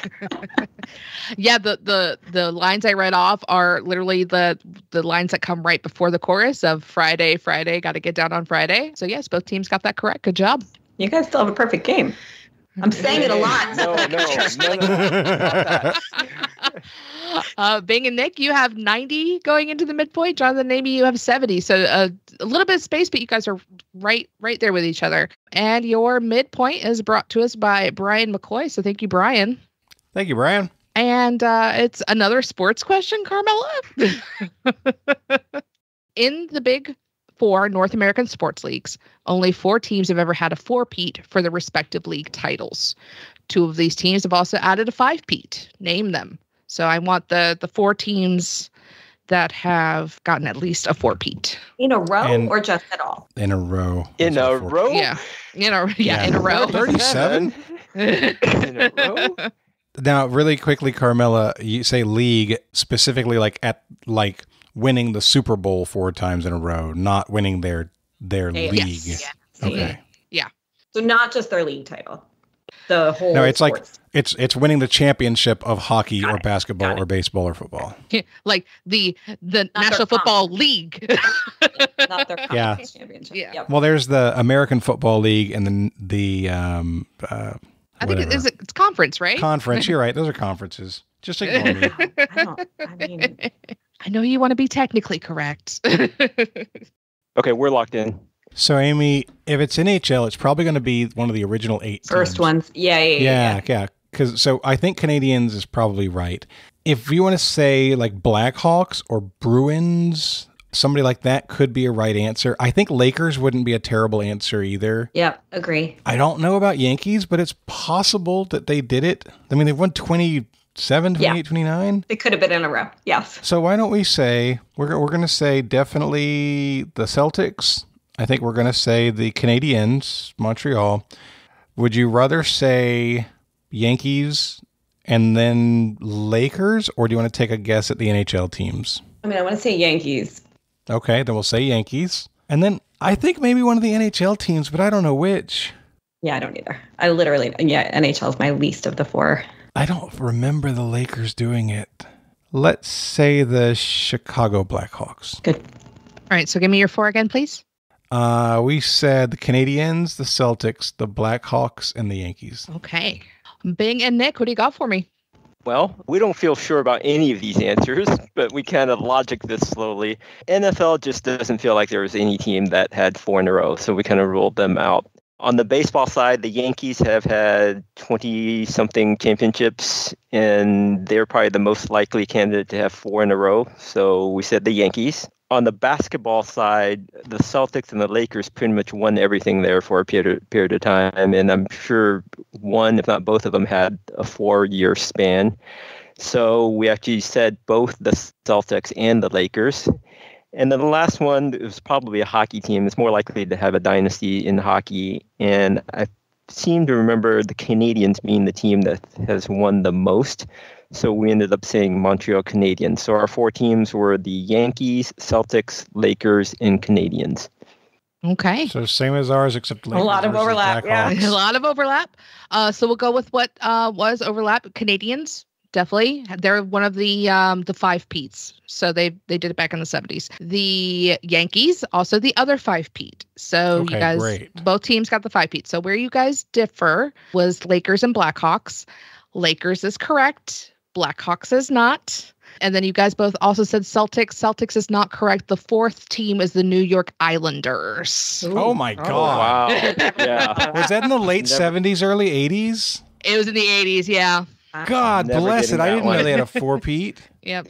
Yeah, the lines I read off are literally the lines that come right before the chorus of Friday, got to get down on Friday. So yes, both teams got that correct. Good job. You guys still have a perfect game. I'm saying it a lot. Bing and Nick, you have 90 going into the midpoint. Jonathan and Amy, you have 70. So a little bit of space, but you guys are right there with each other. And your midpoint is brought to us by Brian McCoy. So thank you, Brian. Thank you, Brian. And it's another sports question, Carmela. In the Big Four North American sports leagues, only 4 teams have ever had a 4-peat for the respective league titles. 2 of these teams have also added a 5-peat. Name them. So I want the 4 teams that have gotten at least a 4-peat. In a row or just at all? In a row. In a row? Yeah. In a row. 37? In a row? Now, really quickly, Carmela, you say league specifically like winning the Super Bowl 4 times in a row, not winning their league. Yes. Okay. Yeah. So not just their league title. The whole No, it's sports. like it's winning the championship of hockey or basketball or baseball or football. Like the National Football League. Not their conference championship. Yeah. Yep. Well, there's the American Football League and the I think it's conference, right? Conference. You're right. Those are conferences. Just ignore me. I know you want to be technically correct. Okay, we're locked in. So, Amy, if it's NHL, it's probably going to be one of the original 8 First teams. ones. Yeah. So I think Canadians is probably right. If you want to say like Blackhawks or Bruins, somebody like that could be a right answer. I think Lakers wouldn't be a terrible answer either. Yep, agree. I don't know about Yankees, but it's possible that they did it. I mean, they've won 27, 28, 29. They could have been in a row. Yes. So why don't we say, we're going to say definitely the Celtics. I think we're going to say the Canadiens, Montreal. Would you rather say Yankees and then Lakers, or do you want to take a guess at the NHL teams? I mean, I want to say Yankees. Okay, then we'll say Yankees. And then I think maybe one of the NHL teams, but I don't know which. Yeah, I don't either. NHL is my least of the four. I don't remember the Lakers doing it. Let's say the Chicago Blackhawks. Good. All right, so give me your four again, please. We said the Canadiens, the Celtics, the Blackhawks, and the Yankees. Okay. Bing and Nick, what do you got for me? Well, we don't feel sure about any of these answers, but we kind of logic this slowly. NFL just doesn't feel like there was any team that had 4 in a row, so we kind of ruled them out. On the baseball side, the Yankees have had 20-something championships, and they're probably the most likely candidate to have 4 in a row, so we said the Yankees. On the basketball side, the Celtics and the Lakers pretty much won everything there for a period of time, and I'm sure one, if not both of them, had a 4-year span. So we actually said both the Celtics and the Lakers. And then the last one is probably a hockey team. It's more likely to have a dynasty in hockey. And I seem to remember the Canadiens being the team that has won the most. So we ended up saying Montreal Canadiens. So our 4 teams were the Yankees, Celtics, Lakers, and Canadiens. Okay. So same as ours, except Lakers a lot of overlap. Yeah, a lot of overlap. So we'll go with what was overlap. Canadians. Definitely. They're one of the 5 Petes. So they did it back in the 70s. The Yankees, also the other 5 Pete. So you guys, both teams got the 5 Pete. So where you guys differ was Lakers and Blackhawks. Lakers is correct. Blackhawks is not. And then you guys both also said Celtics. Celtics is not correct. The 4th team is the New York Islanders. Ooh. Oh my God. Oh, wow. Yeah. Was that in the late 70s, early 80s? It was in the 80s, yeah. God bless it. I didn't know they had a 4-peat. Yep.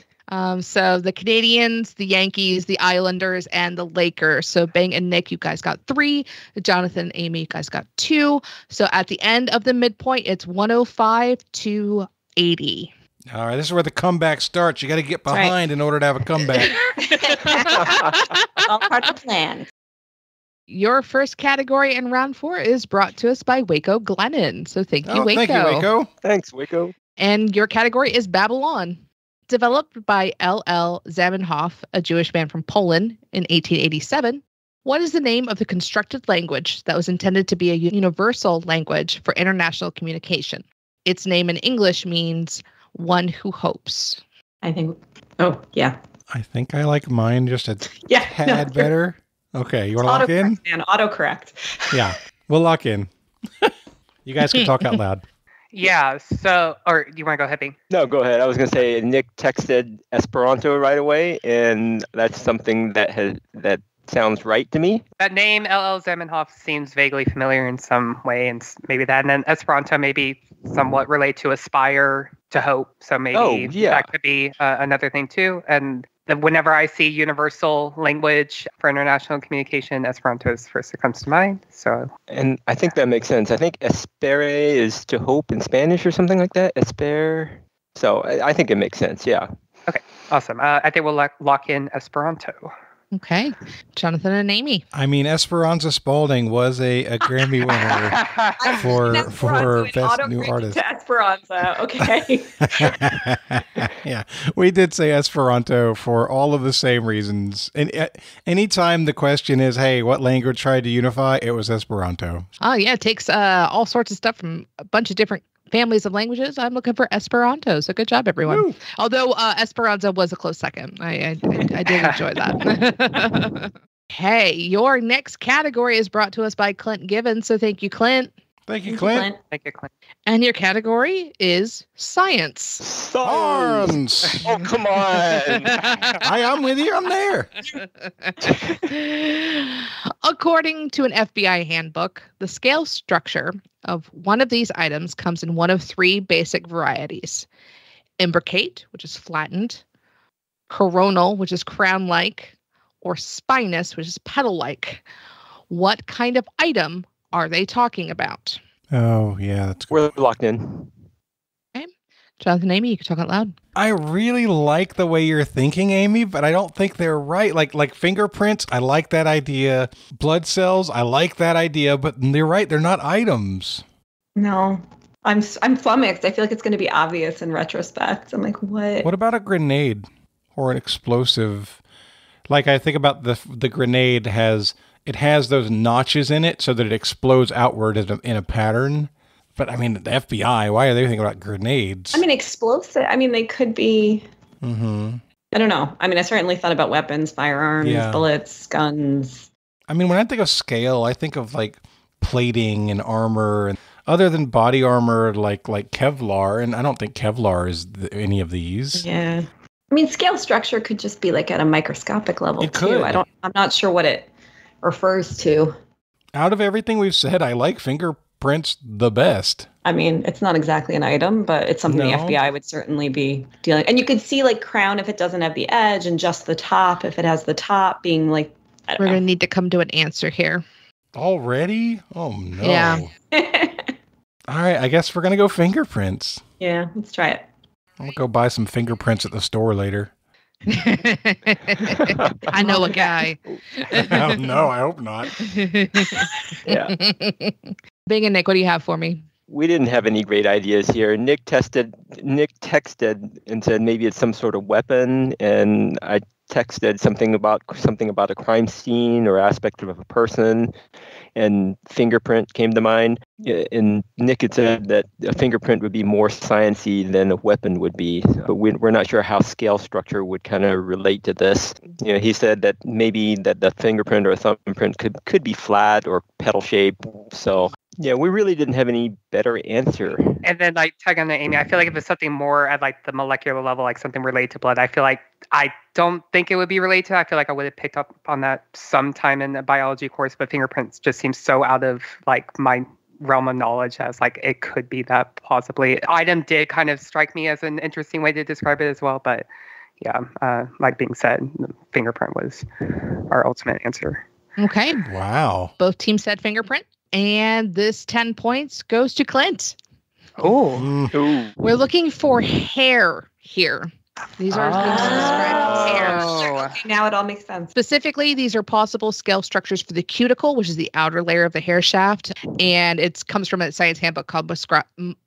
So the Canadiens, the Yankees, the Islanders, and the Lakers. So Bing and Nick, you guys got 3. Jonathan and Amy, you guys got 2. So at the end of the midpoint, it's 105 to 80. All right, this is where the comeback starts. You got to get behind in order to have a comeback. All part of the plan. Your first category in round 4 is brought to us by Waco Glennon. So thank you, Waco. Thank you, Waco. Thanks, Waco. And your category is Babylon. Developed by L.L. Zamenhof, a Jewish man from Poland, in 1887. What is the name of the constructed language that was intended to be a universal language for international communication? Its name in English means one who hopes. I think. Oh, yeah. I think I like mine just a tad better. Okay, you want to lock in? Man, autocorrect. Yeah, we'll lock in. You guys can talk out loud. Yeah, so, or do you want to go ahead, Bing? No, go ahead. I was going to say Nick texted Esperanto right away, and that's something that sounds right to me. That name, L.L. Zamenhof, seems vaguely familiar in some way, and maybe that, and then Esperanto maybe somewhat relate to aspire to hope, so maybe that could be another thing too, and whenever I see universal language for international communication, Esperanto is first that comes to mind. So, and I think that makes sense. I think espere is to hope in Spanish or something like that. Espere. So I think it makes sense. Yeah. Okay. Awesome. I think we'll lock in Esperanto. Okay. Jonathan and Amy. I mean, Esperanza Spalding was a Grammy winner for Best New Artist. To Esperanza. Okay. Yeah, we did say Esperanto for all of the same reasons. And anytime the question is, hey, what language tried to unify? It was Esperanto. Oh, yeah. It takes all sorts of stuff from a bunch of different families of languages. I'm looking for Esperanto. So good job, everyone. Woo. Although Esperanza was a close second. I did enjoy that. Hey, your next category is brought to us by Clint Given. So thank you, Clint. Thank you, Clint. Thank you, Clint. And your category is science. Science. Oh, come on. I'm with you. I'm there. According to an FBI handbook, the scale structure of one of these items comes in one of 3 basic varieties. Imbricate, which is flattened, coronal, which is crown-like, or spinous, which is petal-like. What kind of item are they talking about? Oh, yeah. That's good. We're locked in. Okay. Jonathan, Amy, you can talk out loud. I really like the way you're thinking, Amy, but I don't think they're right. Like fingerprints, I like that idea. Blood cells, I like that idea, but they're right. They're not items. No. I'm flummoxed. I feel like it's going to be obvious in retrospect. I'm like, what? What about a grenade or an explosive? Like I think about the grenade has it has those notches in it so that it explodes outward in a pattern. But I mean, the FBI, why are they thinking about grenades? I mean, explosive. I mean, they could be. Mm-hmm. I don't know. I mean, I certainly thought about weapons, firearms, bullets, guns. I mean, when I think of scale, I think of like plating and armor, and other than body armor, like Kevlar, and I don't think Kevlar is any of these. Yeah. I mean, scale structure could just be like at a microscopic level too. I'm not sure what it refers to. Out of everything we've said, I like fingerprints the best. I mean, it's not exactly an item, but it's something the FBI would certainly be dealing. And you could see like crown if it doesn't have the edge, and just the top if it has the top being like. We're going to need to come to an answer here. Already? Oh no. Yeah. All right, I guess we're going to go fingerprints. Yeah, let's try it. I'm going to go buy some fingerprints at the store later. I know a guy. Oh, no, I hope not. Yeah. Bing and Nick, what do you have for me? We didn't have any great ideas here. Nick texted and said maybe it's some sort of weapon, and I texted something about a crime scene or aspect of a person, and fingerprint came to mind. And Nick had said that a fingerprint would be more sciencey than a weapon would be, but we're not sure how scale structure would kind of relate to this. You know, he said that maybe that the fingerprint or a thumbprint could be flat or petal shaped. So yeah, we really didn't have any better answer. And then like tag on to Amy, I feel like if it's something more at like the molecular level, like something related to blood, I feel like I don't think it would be related to. I feel like I would have picked up on that sometime in the biology course, but fingerprints just seems so out of like my realm of knowledge as like it could be that possibly. Item did kind of strike me as an interesting way to describe it as well, but yeah, like being said, fingerprint was our ultimate answer. Okay. Wow. Both teams said fingerprint, and this 10 points goes to Clint. Oh. We're looking for hair here. These are things to describe hair. Okay, now it all makes sense. Specifically, these are possible scale structures for the cuticle, which is the outer layer of the hair shaft. And it comes from a science handbook called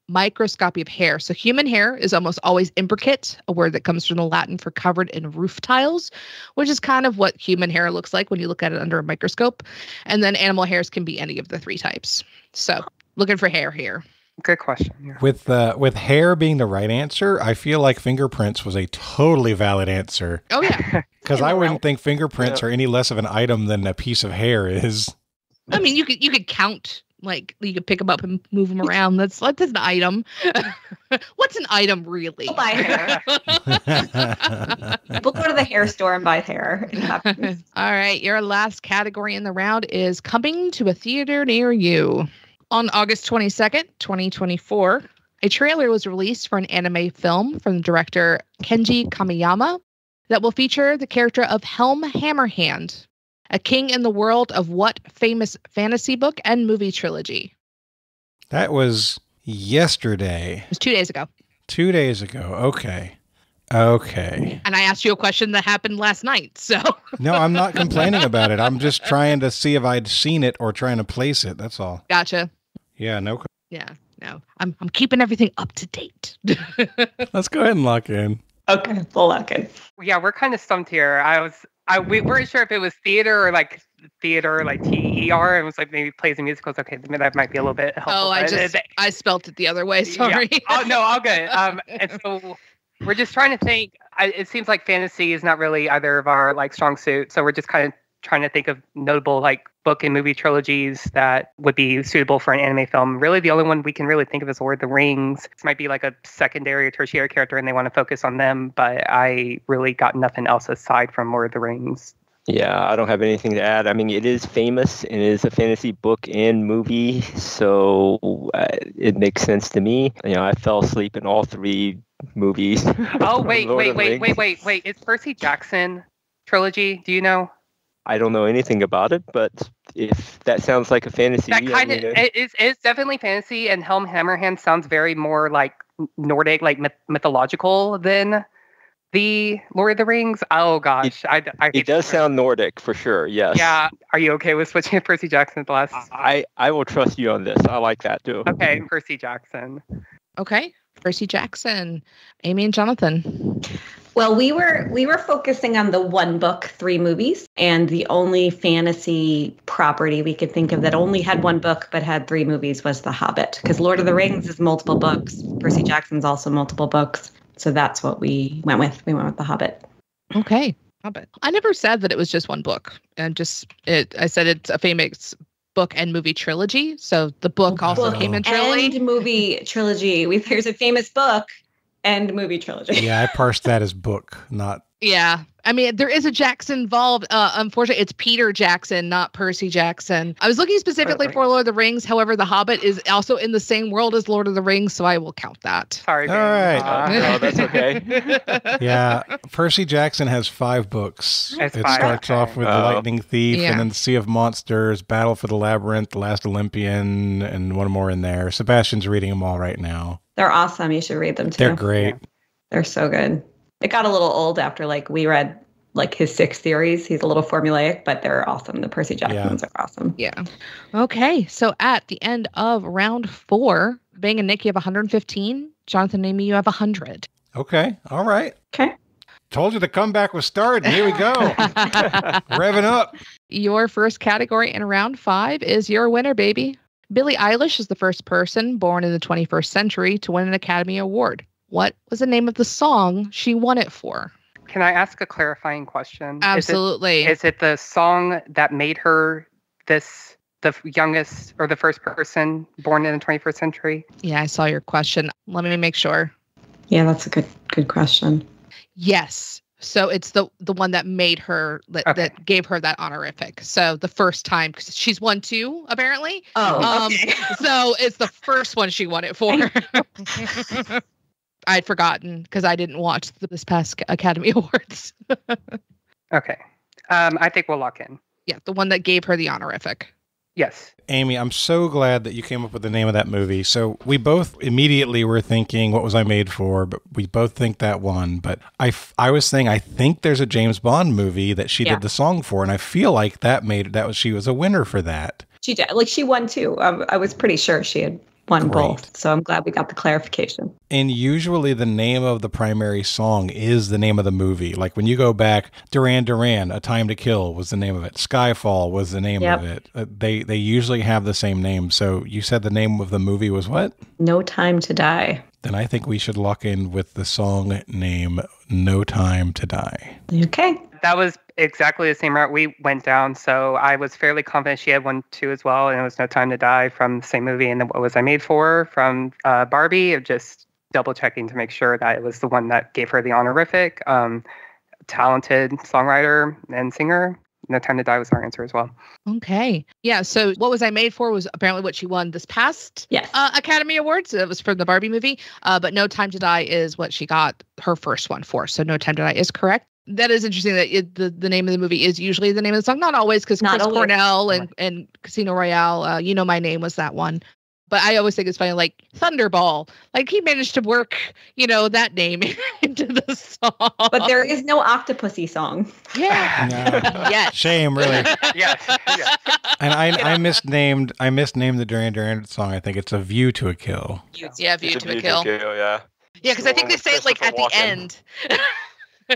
Microscopy of Hair. So human hair is almost always imbricate, a word that comes from the Latin for covered in roof tiles, which is kind of what human hair looks like when you look at it under a microscope. And then animal hairs can be any of the three types. So looking for hair here. Good question. Yeah. With hair being the right answer, I feel like fingerprints was a totally valid answer. Oh yeah, because I wouldn't think fingerprints are any less of an item than a piece of hair is. I mean, you could count, like you could pick them up and move them around. That's an item. What's an item really? We'll buy hair. We'll go to the hair store and buy hair. All right, your last category in the round is coming to a theater near you. On August 22nd, 2024, a trailer was released for an anime film from director Kenji Kamiyama that will feature the character of Helm Hammerhand, a king in the world of what famous fantasy book and movie trilogy? That was yesterday. It was 2 days ago. 2 days ago. Okay. And I asked you a question that happened last night, so. No, I'm not complaining about it. I'm just trying to see if I'd seen it or trying to place it. That's all. Gotcha. Yeah, no. Yeah, no. I'm keeping everything up to date. Let's go ahead and lock in. Okay, we'll lock in. Yeah, we're kind of stumped here. We weren't sure if it was theater or like TER, and it was like maybe plays and musicals. Okay, that might be a little bit helpful. Oh, I spelt it the other way. Sorry. Yeah. Oh no, all good. And so we're just trying to think. It seems like fantasy is not really either of our like strong suit, so we're just kind of trying to think of notable like book and movie trilogies that would be suitable for an anime film. Really, the only one we can really think of is Lord of the Rings. This might be like a secondary or tertiary character, and they want to focus on them. But I really got nothing else aside from Lord of the Rings. Yeah, I don't have anything to add. I mean, it is famous and it is a fantasy book and movie, so it makes sense to me. You know, I fell asleep in all three movies. Oh, wait. Is Percy Jackson trilogy? Do you know? I don't know anything about it, but if that sounds like a fantasy, that kind of it's definitely fantasy. And Helm Hammerhand sounds very more like Nordic, like mythological than the Lord of the Rings. Oh gosh, it does sound Nordic for sure. Yes. Yeah. Are you okay with switching to Percy Jackson at the last? I will trust you on this. I like that too. Okay, Percy Jackson. Okay, Percy Jackson. Amy and Jonathan. Well, we were focusing on the one book, 3 movies, and the only fantasy property we could think of that only had one book but had 3 movies was The Hobbit. Because Lord of the Rings is multiple books. Percy Jackson's also multiple books. So that's what we went with. We went with The Hobbit. Okay. Hobbit. I never said that it was just one book. And I said it's a famous book and movie trilogy. So the book also came in trilogy. And movie trilogy. There's a famous book and movie trilogy. Yeah, I parsed that as book, not... Yeah. I mean, there is a Jackson involved. Unfortunately, it's Peter Jackson, not Percy Jackson. I was looking specifically for Lord of the Rings. However, The Hobbit is also in the same world as Lord of the Rings, so I will count that. Sorry. All right. No, that's okay. Yeah, Percy Jackson has 5 books. It's It 5. starts off with The Lightning Thief, Yeah. and then The Sea of Monsters, Battle for the Labyrinth, The Last Olympian, and one more in there. Sebastian's reading them all right now. They're awesome. You should read them too. They're great. They're so good. It got a little old after we read his 6 series. He's a little formulaic, but they're awesome. The Percy Jacksons are awesome. Yeah. Okay. So at the end of round 4, Bing and Nick, you have 115. Jonathan and Amy, you have 100. Okay. All right. Okay. Told you the comeback was starting. Here we go. Revving up. Your first category in round 5 is your winner, baby. Billie Eilish is the first person born in the 21st century to win an Academy Award. What was the name of the song she won it for? Can I ask a clarifying question? Absolutely. Is it the song that made her the youngest or the first person born in the 21st century? Yeah, I saw your question. Let me make sure. Yeah, that's a good question. Yes. So it's the one that made her, that gave her that honorific. So the first time, because she's won 2, apparently. Oh, okay. So it's the first one she won it for. I'd forgotten because I didn't watch this past Academy Awards. Okay. I think we'll lock in. Yeah, the one that gave her the honorific. Yes. Amy, I'm so glad that you came up with the name of that movie. So we both immediately were thinking, what was I made for? But we both think that one. But I was saying, I think there's a James Bond movie that she did the song for. And I feel like she was a winner for that. She did. She won 2. I was pretty sure she had won both. So I'm glad we got the clarification. And usually the name of the primary song is the name of the movie. Like when you go back, Duran Duran, A Time to Kill was the name of it. Skyfall was the name of it. They usually have the same name. So you said the name of the movie was what? No Time to Die. Then I think we should lock in with the song name, No Time to Die. Okay. That was exactly the same route we went down. So I was fairly confident she had 1, 2 as well. And it was No Time to Die from the same movie. And then What Was I Made For from Barbie. Just double checking to make sure that it was the one that gave her the honorific. Talented songwriter and singer. No Time to Die was our answer as well. Okay. Yeah. So What Was I Made For was apparently what she won this past Academy Awards. It was from the Barbie movie. But No Time to Die is what she got her first one for. So No Time to Die is correct. That is interesting that the name of the movie is usually the name of the song. Not always, because Chris Cornell and Casino Royale, You Know My Name was that one. But I always think it's funny, like Thunderball. Like he managed to work, that name into the song. But there is no Octopussy song. Yeah. No. Yes. Shame, really. Yes. And I misnamed the Duran Duran song. I think it's A View to a Kill. Yeah, View to a Kill. Yeah. Yeah, because I think they say it like at the end.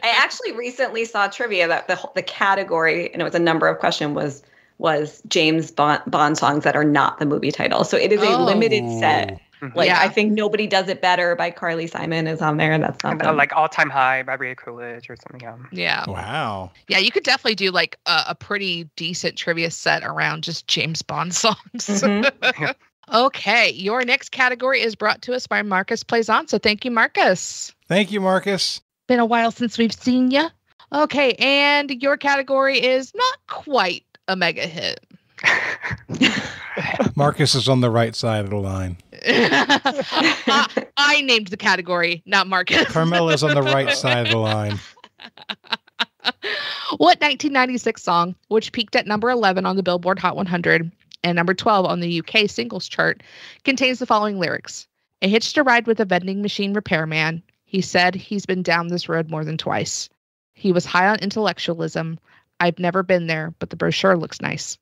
I actually recently saw trivia that the category, and it was a number of questions, was James Bond songs that are not the movie title. So it is a limited set. I think Nobody Does It Better by Carly Simon is on there, and that's not like All Time High by Rhea Coolidge or something. Yeah. Wow. Yeah, you could definitely do like a pretty decent trivia set around just James Bond songs. Mm-hmm. Okay, your next category is brought to us by Marcus Plays On. So thank you, Marcus. Thank you, Marcus. Been a while since we've seen you. Okay, and your category is not quite a mega hit. Marcus is on the right side of the line. I named the category, not Marcus. Carmela's on the right side of the line. What 1996 song, which peaked at number 11 on the Billboard Hot 100 and number 12 on the UK singles chart, contains the following lyrics? I hitched a ride with a vending machine repairman. He said he's been down this road more than twice. He was high on intellectualism. I've never been there, but the brochure looks nice.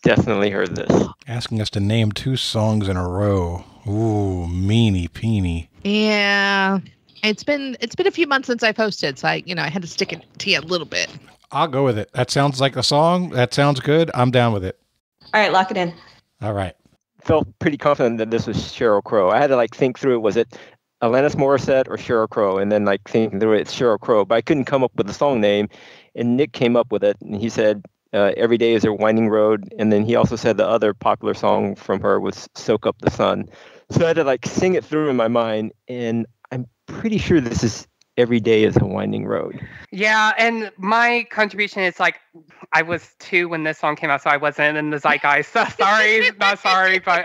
Definitely heard this. Asking us to name 2 songs in a row. Ooh, meanie peenie. Yeah. It's been a few months since I posted, so I had to stick it to you a little bit. I'll go with it. That sounds like a song. That sounds good. I'm down with it. All right, lock it in. All right. Felt pretty confident that this was Sheryl Crow. I had to think through it. Was it Alanis Morissette or Sheryl Crow? And then thinking through it, it's Sheryl Crow. But I couldn't come up with the song name. And Nick came up with it. And he said, Every Day is a Winding Road. And then he also said the other popular song from her was Soak Up the Sun. So I had to sing it through in my mind. And I'm pretty sure this is Every Day is a Winding Road. Yeah, and my contribution is I was 2 when this song came out, so I wasn't in the zeitgeist. So sorry, not sorry, but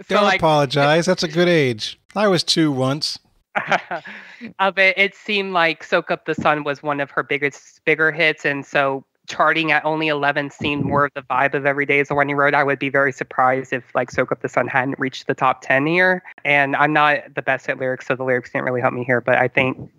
Don't apologize. That's a good age. I was 2 once. But it seemed like Soak Up the Sun was one of her bigger hits, and so charting at only 11 seemed more of the vibe of Every Day is a Winding Road. I would be very surprised if Soak Up the Sun hadn't reached the top 10 here. And I'm not the best at lyrics, so the lyrics didn't really help me here. But I think,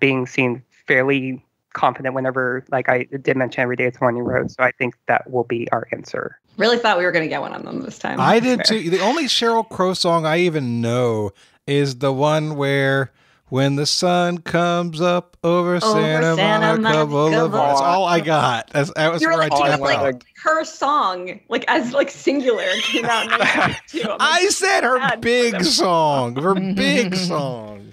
being seen fairly confident whenever, I did mention Every Day is a Winding Road. So I think that will be our answer. Really thought we were going to get one on them this time. I did too. The only Sheryl Crow song I even know is the one where when the sun comes up over Santa Monica Boulevard. That's all I got. That was where I tapped out. Her song, as singular, came out in 1992. I said her big song. Her big song.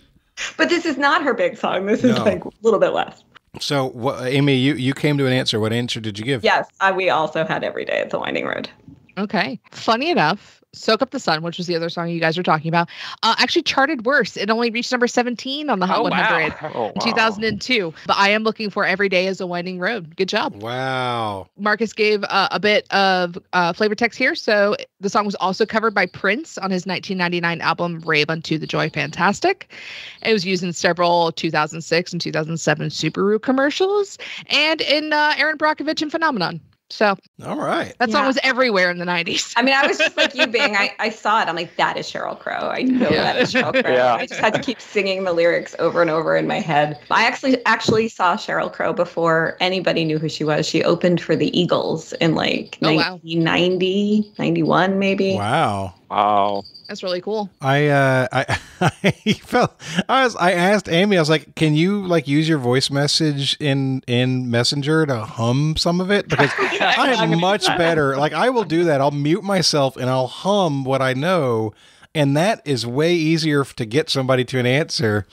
But this is not her big song. This is a little bit less. So, Amy, you came to an answer. What answer did you give? Yes, we also had Every Day at the Winding Road. Okay. Funny enough, Soak Up the Sun, which was the other song you guys were talking about, actually charted worse. It only reached number 17 on the Hot 100 in 2002. But I am looking for Every Day is a Winding Road. Good job. Wow. Marcus gave a bit of flavor text here. So the song was also covered by Prince on his 1999 album Rave Unto the Joy Fantastic. It was used in several 2006 and 2007 Subaru commercials and in Aaron Brockovich and Phenomenon. So, all right. That song was everywhere in the 90s. I mean, I was just like you, Bing. I saw it. I'm like, that is Sheryl Crow. I know that is Sheryl Crow. Yeah. I just had to keep singing the lyrics over and over in my head. I actually saw Sheryl Crow before anybody knew who she was. She opened for the Eagles in 1990, 91 maybe. Wow. That's really cool. I asked Amy, I was like, can you use your voice message in Messenger to hum some of it? Because I am much better. I will do that. I'll mute myself and I'll hum what I know. And that is way easier to get somebody to an answer.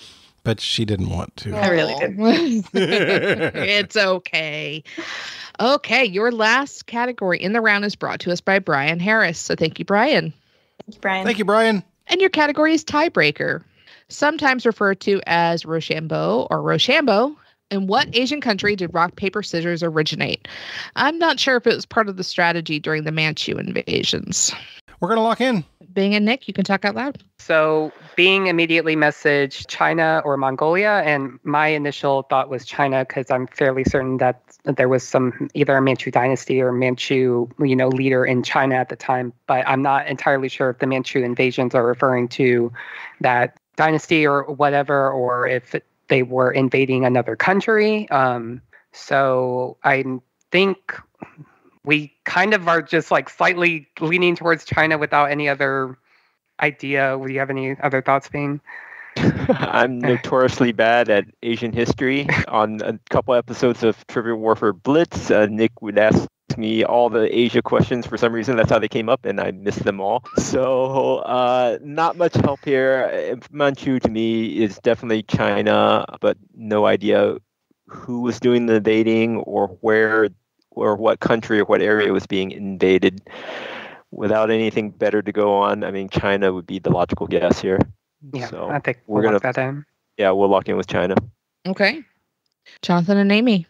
But she didn't want to. I really did. It's okay. Okay. Your last category in the round is brought to us by Brian Harris. So thank you, Brian. Thank you, Brian. Thank you, Brian. And your category is tiebreaker, sometimes referred to as Rochambeau or Rochambeau. In what Asian country did rock, paper, scissors originate? I'm not sure if it was part of the strategy during the Manchu invasions. We're going to lock in. Bing and Nick, you can talk out loud. So Bing immediately messaged China or Mongolia, and my initial thought was China because I'm fairly certain that there was either a Manchu dynasty or Manchu, leader in China at the time. But I'm not entirely sure if the Manchu invasions are referring to that dynasty or whatever, or if they were invading another country. So I think we kind of are just slightly leaning towards China without any other idea. Do you have any other thoughts, Bing? I'm notoriously bad at Asian history. On a couple episodes of Trivia Warfare Blitz, Nick would ask me all the Asia questions. For some reason, that's how they came up, and I missed them all. So not much help here. Manchu, to me, is definitely China, but no idea who was doing the invading or where or what country or what area was being invaded. Without anything better to go on, I mean, China would be the logical guess here. Yeah, so I think we'll lock that in. Yeah, we'll lock in with China. Okay. Jonathan and Amy.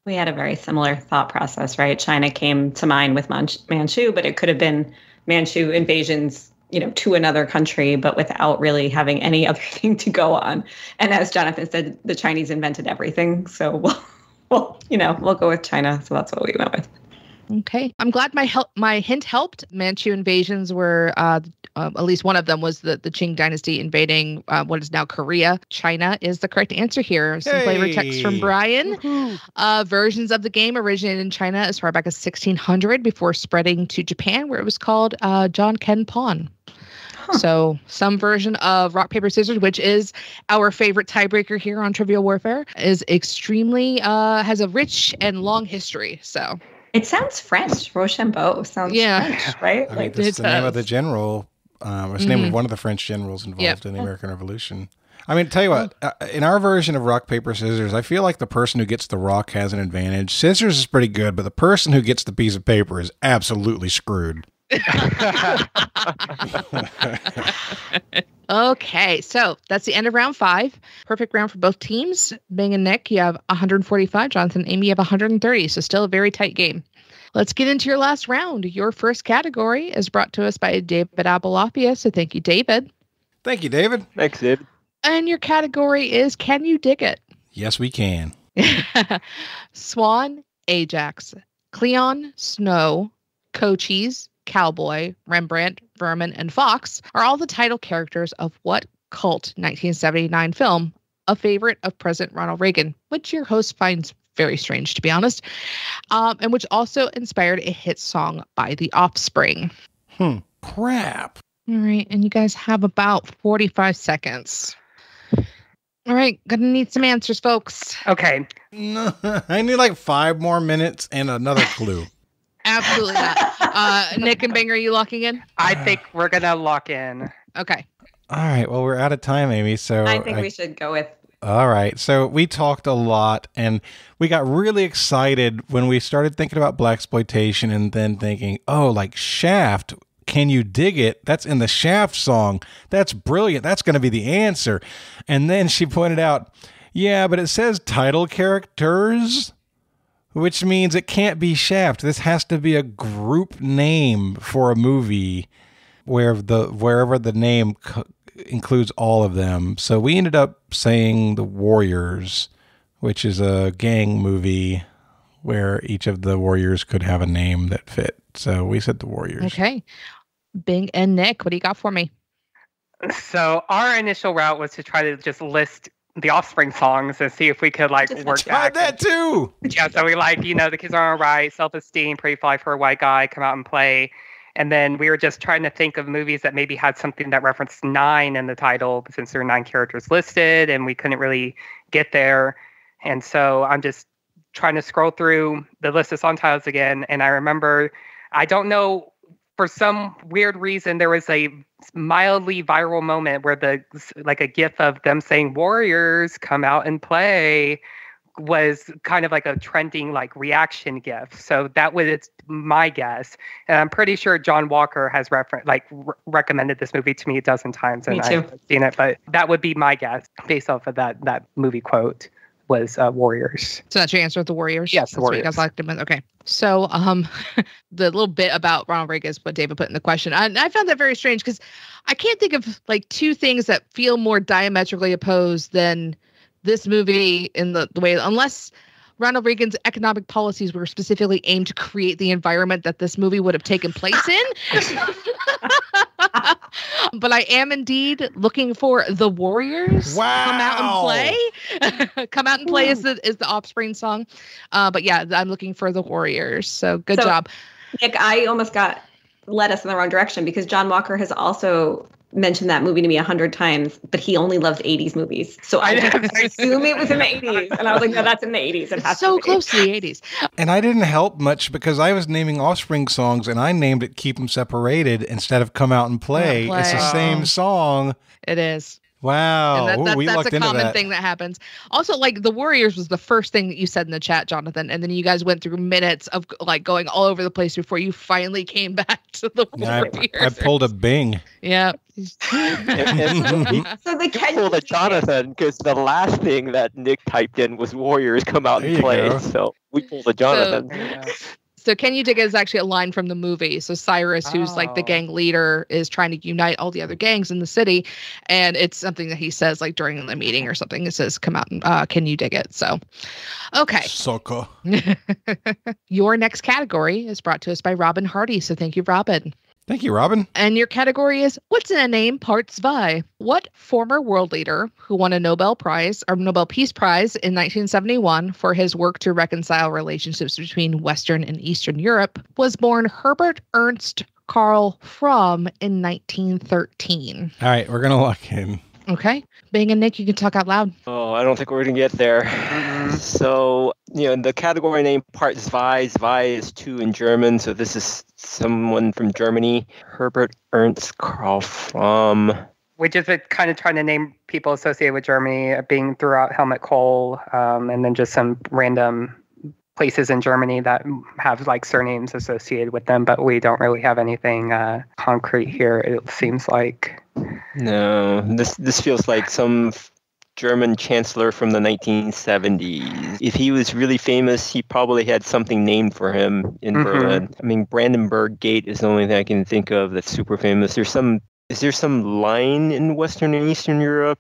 We had a very similar thought process, right? China came to mind with Manchu, but it could have been Manchu invasions, to another country, but without really having any other thing to go on. And as Jonathan said, the Chinese invented everything. So we'll go with China. So that's what we went with. Okay. I'm glad my hint helped. Manchu invasions were, at least one of them was the Qing dynasty invading what is now Korea. China is the correct answer here. Some flavor text from Brian. Versions of the game originated in China as far back as 1600 before spreading to Japan, where it was called John Ken Pon. So some version of rock, paper, scissors, which is our favorite tiebreaker here on Trivial Warfare, is extremely, has a rich and long history. So it sounds French. Rochambeau sounds French, right? I mean, that's the name of the general. It's the name of one of the French generals involved in the American Revolution. I mean, tell you what, in our version of rock, paper, scissors, I feel like the person who gets the rock has an advantage. Scissors is pretty good, but the person who gets the piece of paper is absolutely screwed. Okay, so that's the end of round 5. Perfect round for both teams. Bing and Nick, you have 145. Jonathan and Amy, you have 130. So still a very tight game. Let's get into your last round. Your first category is brought to us by David Abelafia. So thank you, David. Thank you, David. Thanks, David. And your category is Can You Dig It? Yes, we can. Swan, Ajax, Cleon, Snow, Cochise, Cowboy, Rembrandt, Vermin, and Fox are all the title characters of what cult 1979 film, a favorite of President Ronald Reagan, which your host finds very strange, to be honest, and which also inspired a hit song by The Offspring. Crap. All right, and you guys have about 45 seconds. All right, gonna need some answers, folks. Okay. No, I need like 5 more minutes and another clue. Absolutely not. Nick and Bing, are you locking in? I think we're going to lock in. Okay. All right. Well, we're out of time, Amy. So I think we should go with. All right. So we talked a lot and we got really excited when we started thinking about blaxploitation and then thinking, oh, like Shaft. Can You Dig It? That's in the Shaft song. That's brilliant. That's going to be the answer. And then she pointed out, yeah, but it says title characters, which means it can't be Shaft. This has to be a group name for a movie wherever the name includes all of them. So we ended up saying The Warriors, which is a gang movie where each of the warriors could have a name that fit. So we said The Warriors. Okay. Bing and Nick, what do you got for me? So our initial route was to try to just list the Offspring songs and see if we could like work back. Tried that too. Yeah, so we like, The Kids Are Alright, Self-Esteem, Pretty Fly for a White Guy, Come Out and Play. And then we were just trying to think of movies that maybe had something that referenced 9 in the title, since there are 9 characters listed and we couldn't really get there. And so I'm just trying to scroll through the list of song titles again. And I remember, I don't know, for some weird reason, there was a mildly viral moment where a gif of them saying "Warriors, come out and play" was kind of like a trending reaction gif. So that was my guess, and I'm pretty sure John Walker has recommended this movie to me a dozen times, and I've seen it. But that would be my guess based off of that movie quote. Was Warriors. So that's your answer with The Warriors? Yes, The Warriors. You guys liked them. Okay. So the little bit about Ronald Reagan is what David put in the question. And I found that very strange because I can't think of 2 things that feel more diametrically opposed than this movie in the way, unless Ronald Reagan's economic policies were specifically aimed to create the environment that this movie would have taken place in. But I am indeed looking for The Warriors. Wow. Come Out and Play. Come Out and Play is the Offspring song. But yeah, I'm looking for The Warriors. So good job. Nick, I almost got led us in the wrong direction because John Walker has also mentioned that movie to me 100 times, but he only loves 80s movies. So I assume it was in the 80s. And I was like, no, that's in the 80s. It has so to be. Close to the 80s. And I didn't help much because I was naming Offspring songs and I named it Keep 'Em Separated instead of Come Out and Play. It's the same song. It is. Wow. And we that's lucked a into common that. thing that happens. Also, The Warriors was the first thing that you said in the chat, Jonathan. And then you guys went through minutes of going all over the place before you finally came back to The Warriors. I pulled a Bing. Yeah. So they pulled a Jonathan because the last thing that Nick typed in was Warriors Come Out and Play. So we pulled a Jonathan. So Can You Dig It is actually a line from the movie. So Cyrus, who's like the gang leader, is trying to unite all the other gangs in the city. And it's something that he says like during the meeting or something. It says, come out and can you dig it? So, okay. Sucker. Your next category is brought to us by Robin Hardy. So thank you, Robin. Thank you, Robin. And your category is What's in a Name, Part 2. What former world leader who won a Nobel Prize or Nobel Peace Prize in 1971 for his work to reconcile relationships between Western and Eastern Europe was born Herbert Ernst Karl Fromm in 1913? All right, we're going to lock in. Okay. Bing and Nick, you can talk out loud. Oh, I don't think we're going to get there. So, the category name Part 2, 2 is 2 in German, so this is someone from Germany. Herbert Ernst Karl Fromm. Which is kind of trying to name people associated with Germany, being throughout Helmut Kohl, and then just some random places in Germany that have like surnames associated with them, but we don't really have anything concrete here, it seems like. No, this feels like some German chancellor from the 1970s. If he was really famous, he probably had something named for him in Berlin. I mean, Brandenburg Gate is the only thing I can think of that's super famous. Is there some line in Western and Eastern Europe?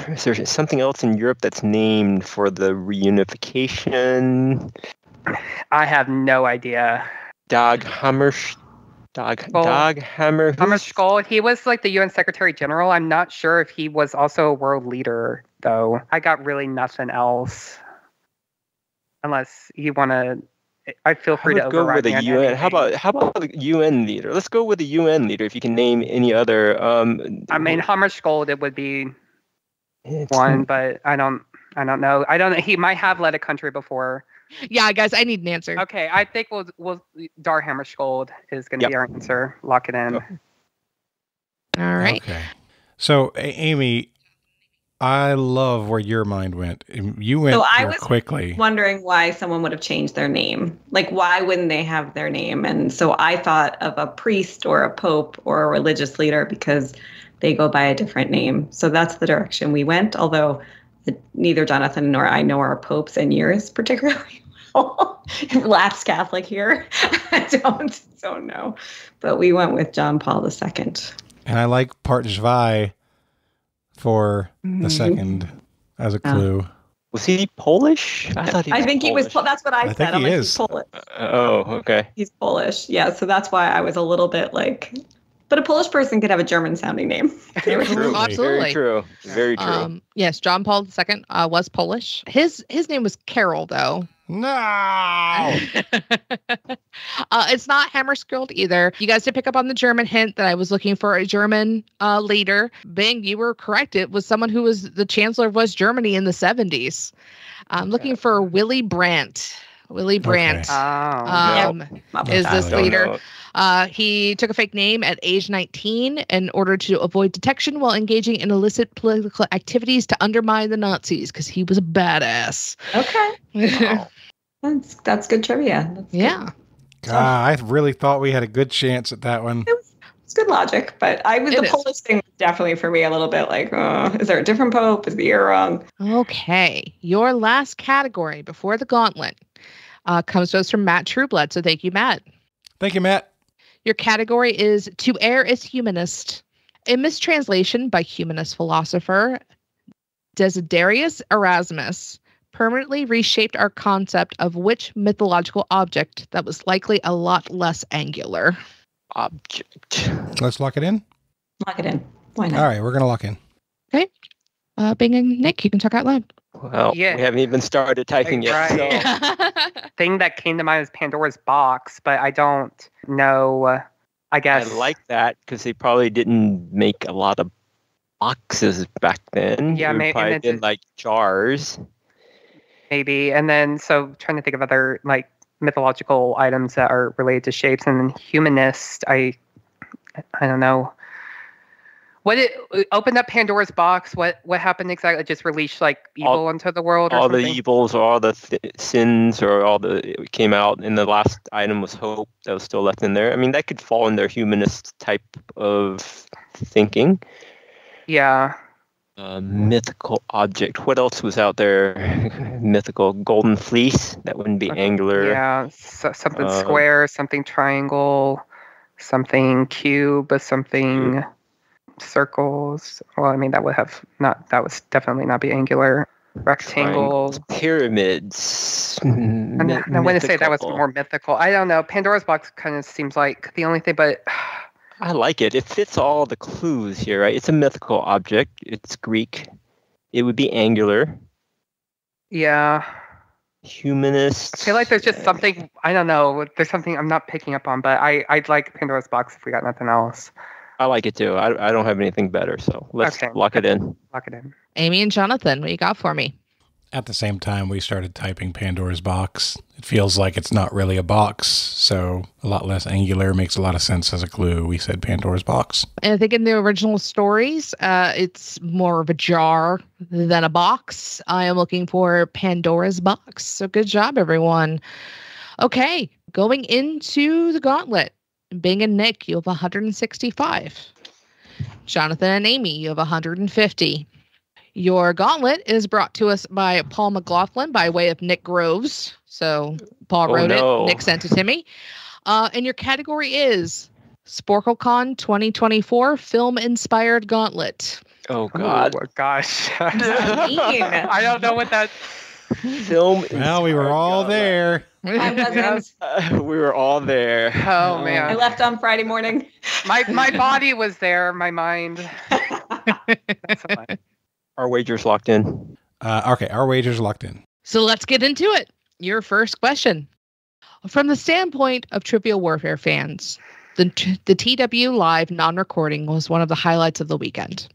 Is there something else in Europe that's named for the reunification? I have no idea. Dag Hammarskjöld. He was like the UN Secretary General. I'm not sure if he was also a world leader, though. I got really nothing else. Unless you want to, I feel free to override me on UN. How about the UN leader? Let's go with the UN leader. If you can name any other. I mean, Hammarskjöld, it would be one, but I don't know. He might have led a country before. Yeah, guys, I need an answer. Okay, I think we'll Dar Hammarskjöld is going to be our answer. Lock it in. All right. Okay. So, Amy, I love where your mind went. You went quickly. Wondering why someone would have changed their name. Like, why wouldn't they have their name? And so I thought of a priest or a pope or a religious leader because they go by a different name. So that's the direction we went, although neither Jonathan nor I know our popes in years particularly. Lapsed Catholic here. I don't know. But we went with John Paul II. And I like Part 2 for the second as a clue. Was he Polish? I think he was. That's what I said. Think he is. He's Polish. Oh, okay. He's Polish. Yeah, so that's why I was a little bit like. But a Polish person could have a German-sounding name. True. Absolutely. Very true. Very true. Yes, John Paul II was Polish. His name was Carol, though. No! It's not Hammarskjöld either. You guys did pick up on the German hint that I was looking for a German leader. Bing, you were correct. It was someone who was the Chancellor of West Germany in the 70s. I'm looking for Willy Brandt. Willy Brandt is this leader. He took a fake name at age 19 in order to avoid detection while engaging in illicit political activities to undermine the Nazis because he was a badass. Okay. Wow. That's good trivia. Yeah. God, I really thought we had a good chance at that one. It's good logic, but the Polish thing was definitely for me a little bit like, is there a different pope? Is the year wrong? Okay. Your last category before the gauntlet comes to us from Matt Trueblood. So thank you, Matt. Thank you, Matt. Your category is To Err is Humanist. A mistranslation by humanist philosopher Desiderius Erasmus permanently reshaped our concept of which mythological object that was likely a lot less angular. Object. Let's lock it in. Lock it in. Why not? All right, we're going to lock in. Okay. Bing and Nick, you can talk out loud. Well, we haven't even started typing yet. Right. Thing that came to mind is Pandora's box, but I don't know. I guess I like that because they probably didn't make a lot of boxes back then. Yeah, maybe probably did like jars. Maybe, and then so trying to think of other like mythological items that are related to shapes, and then humanist. I don't know. What it opened up Pandora's box? What happened exactly? It just released like evil into the world, or all something? The evils, or all the sins, or it came out. And the last item was hope that was still left in there. I mean, that could fall in their humanist type of thinking. Yeah. Mythical object. What else was out there? Mythical golden fleece. That wouldn't be angular. Yeah, something square, something triangle, something cube, something circles. Well, I mean that would definitely not be angular. Rectangles, pyramids. I want to say that was more mythical. I don't know. Pandora's box kind of seems like the only thing, but I like it. It fits all the clues here, right? It's a mythical object. It's Greek. It would be angular. Yeah. Humanist. I feel like there's just something, I don't know. There's something I'm not picking up on, but I'd like Pandora's box if we got nothing else. I like it too. I don't have anything better, so let's lock it in. Lock it in. Amy and Jonathan, what you got for me? At the same time, we started typing Pandora's box. It feels like it's not really a box, so a lot less angular makes a lot of sense as a clue. We said Pandora's box. And I think in the original stories, it's more of a jar than a box. I am looking for Pandora's box. So good job, everyone. Okay, going into the gauntlet. Bing and Nick, you have 165. Jonathan and Amy, you have 150. Your gauntlet is brought to us by Paul McLaughlin by way of Nick Groves. So Paul wrote it. Nick sent it to me. And your category is SporkleCon 2024 Film-Inspired Gauntlet. Oh, God. Oh, gosh. I don't know what that... Film. Well, we were all there. I wasn't. We were all there. Oh, man. I left on Friday morning. My body was there. My mind. That's so funny. Our wager's locked in. Okay, our wager's locked in. So let's get into it. Your first question. From the standpoint of Trivial Warfare fans, the TW Live non-recording was one of the highlights of the weekend.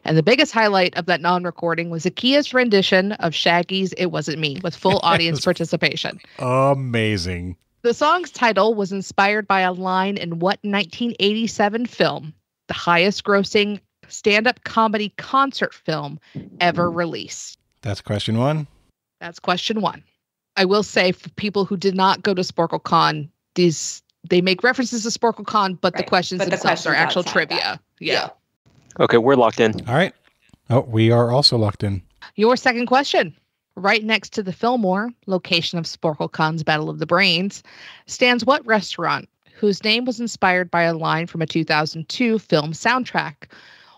And the biggest highlight of that non-recording was Akia's rendition of Shaggy's It Wasn't Me with full audience participation. Amazing. The song's title was inspired by a line in what 1987 film, the highest grossing stand-up comedy concert film ever released? That's question one. That's question one. I will say for people who did not go to SporkleCon, they make references to SporkleCon, but the questions themselves are actual trivia. Yeah. Okay, we're locked in. All right. Oh, we are also locked in. Your second question. Right next to the Fillmore, location of SporkleCon's Battle of the Brains, stands what restaurant whose name was inspired by a line from a 2002 film soundtrack?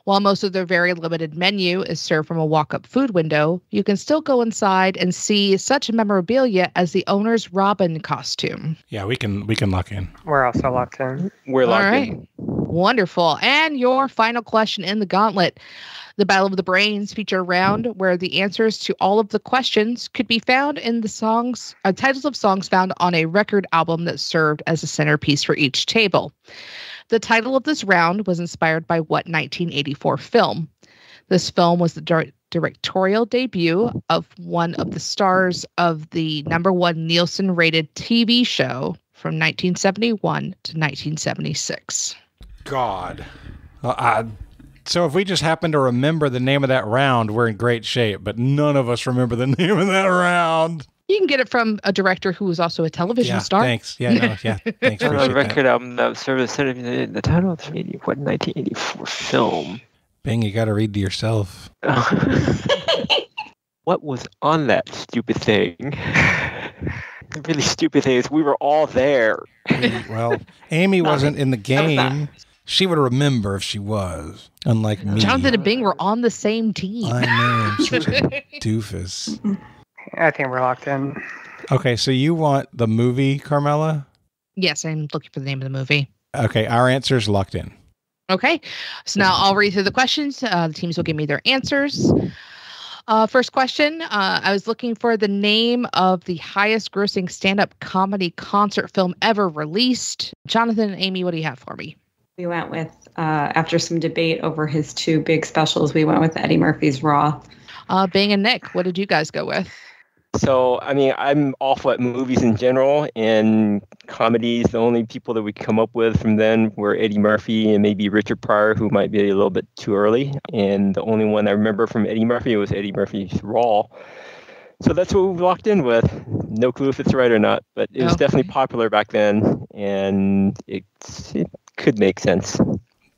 While most of their very limited menu is served from a walk-up food window, you can still go inside and see such memorabilia as the owner's Robin costume. Yeah, we can lock in. We're also locked in. We're locked in. Wonderful. And your final question in the gauntlet. The Battle of the Brains feature a round where the answers to all of the questions could be found in the songs, titles of songs found on a record album that served as a centerpiece for each table. The title of this round was inspired by what 1984 film? This film was the directorial debut of one of the stars of the #1 Nielsen-rated TV show from 1971 to 1976. God. So if we just happen to remember the name of that round, we're in great shape, but none of us remember the name of that round. You can get it from a director who was also a television star. Thanks. Thanks. The record album that served the title of the 1984 film. Bing, you got to read to yourself. What was on that stupid thing? The really stupid thing is we were all there. Well, Amy wasn't in the game. She would remember if she was, unlike me. Jonathan and Bing were on the same team. I know. I'm such a doofus. I think we're locked in. Okay, so you want the movie, Carmela? Yes, I'm looking for the name of the movie. Okay, our answer's locked in. Okay, so now I'll read through the questions. The teams will give me their answers. First question, I was looking for the name of the highest grossing stand-up comedy concert film ever released. Jonathan and Amy, what do you have for me? We went with, after some debate over his two big specials, we went with Eddie Murphy's Raw. Bing and Nick, what did you guys go with? So, I mean, I'm awful at movies in general, and comedies, the only people that we come up with from then were Eddie Murphy and maybe Richard Pryor, who might be a little bit too early. And the only one I remember from Eddie Murphy was Eddie Murphy's Raw. So that's what we locked in with. No clue if it's right or not, but it was definitely popular back then, and it could make sense.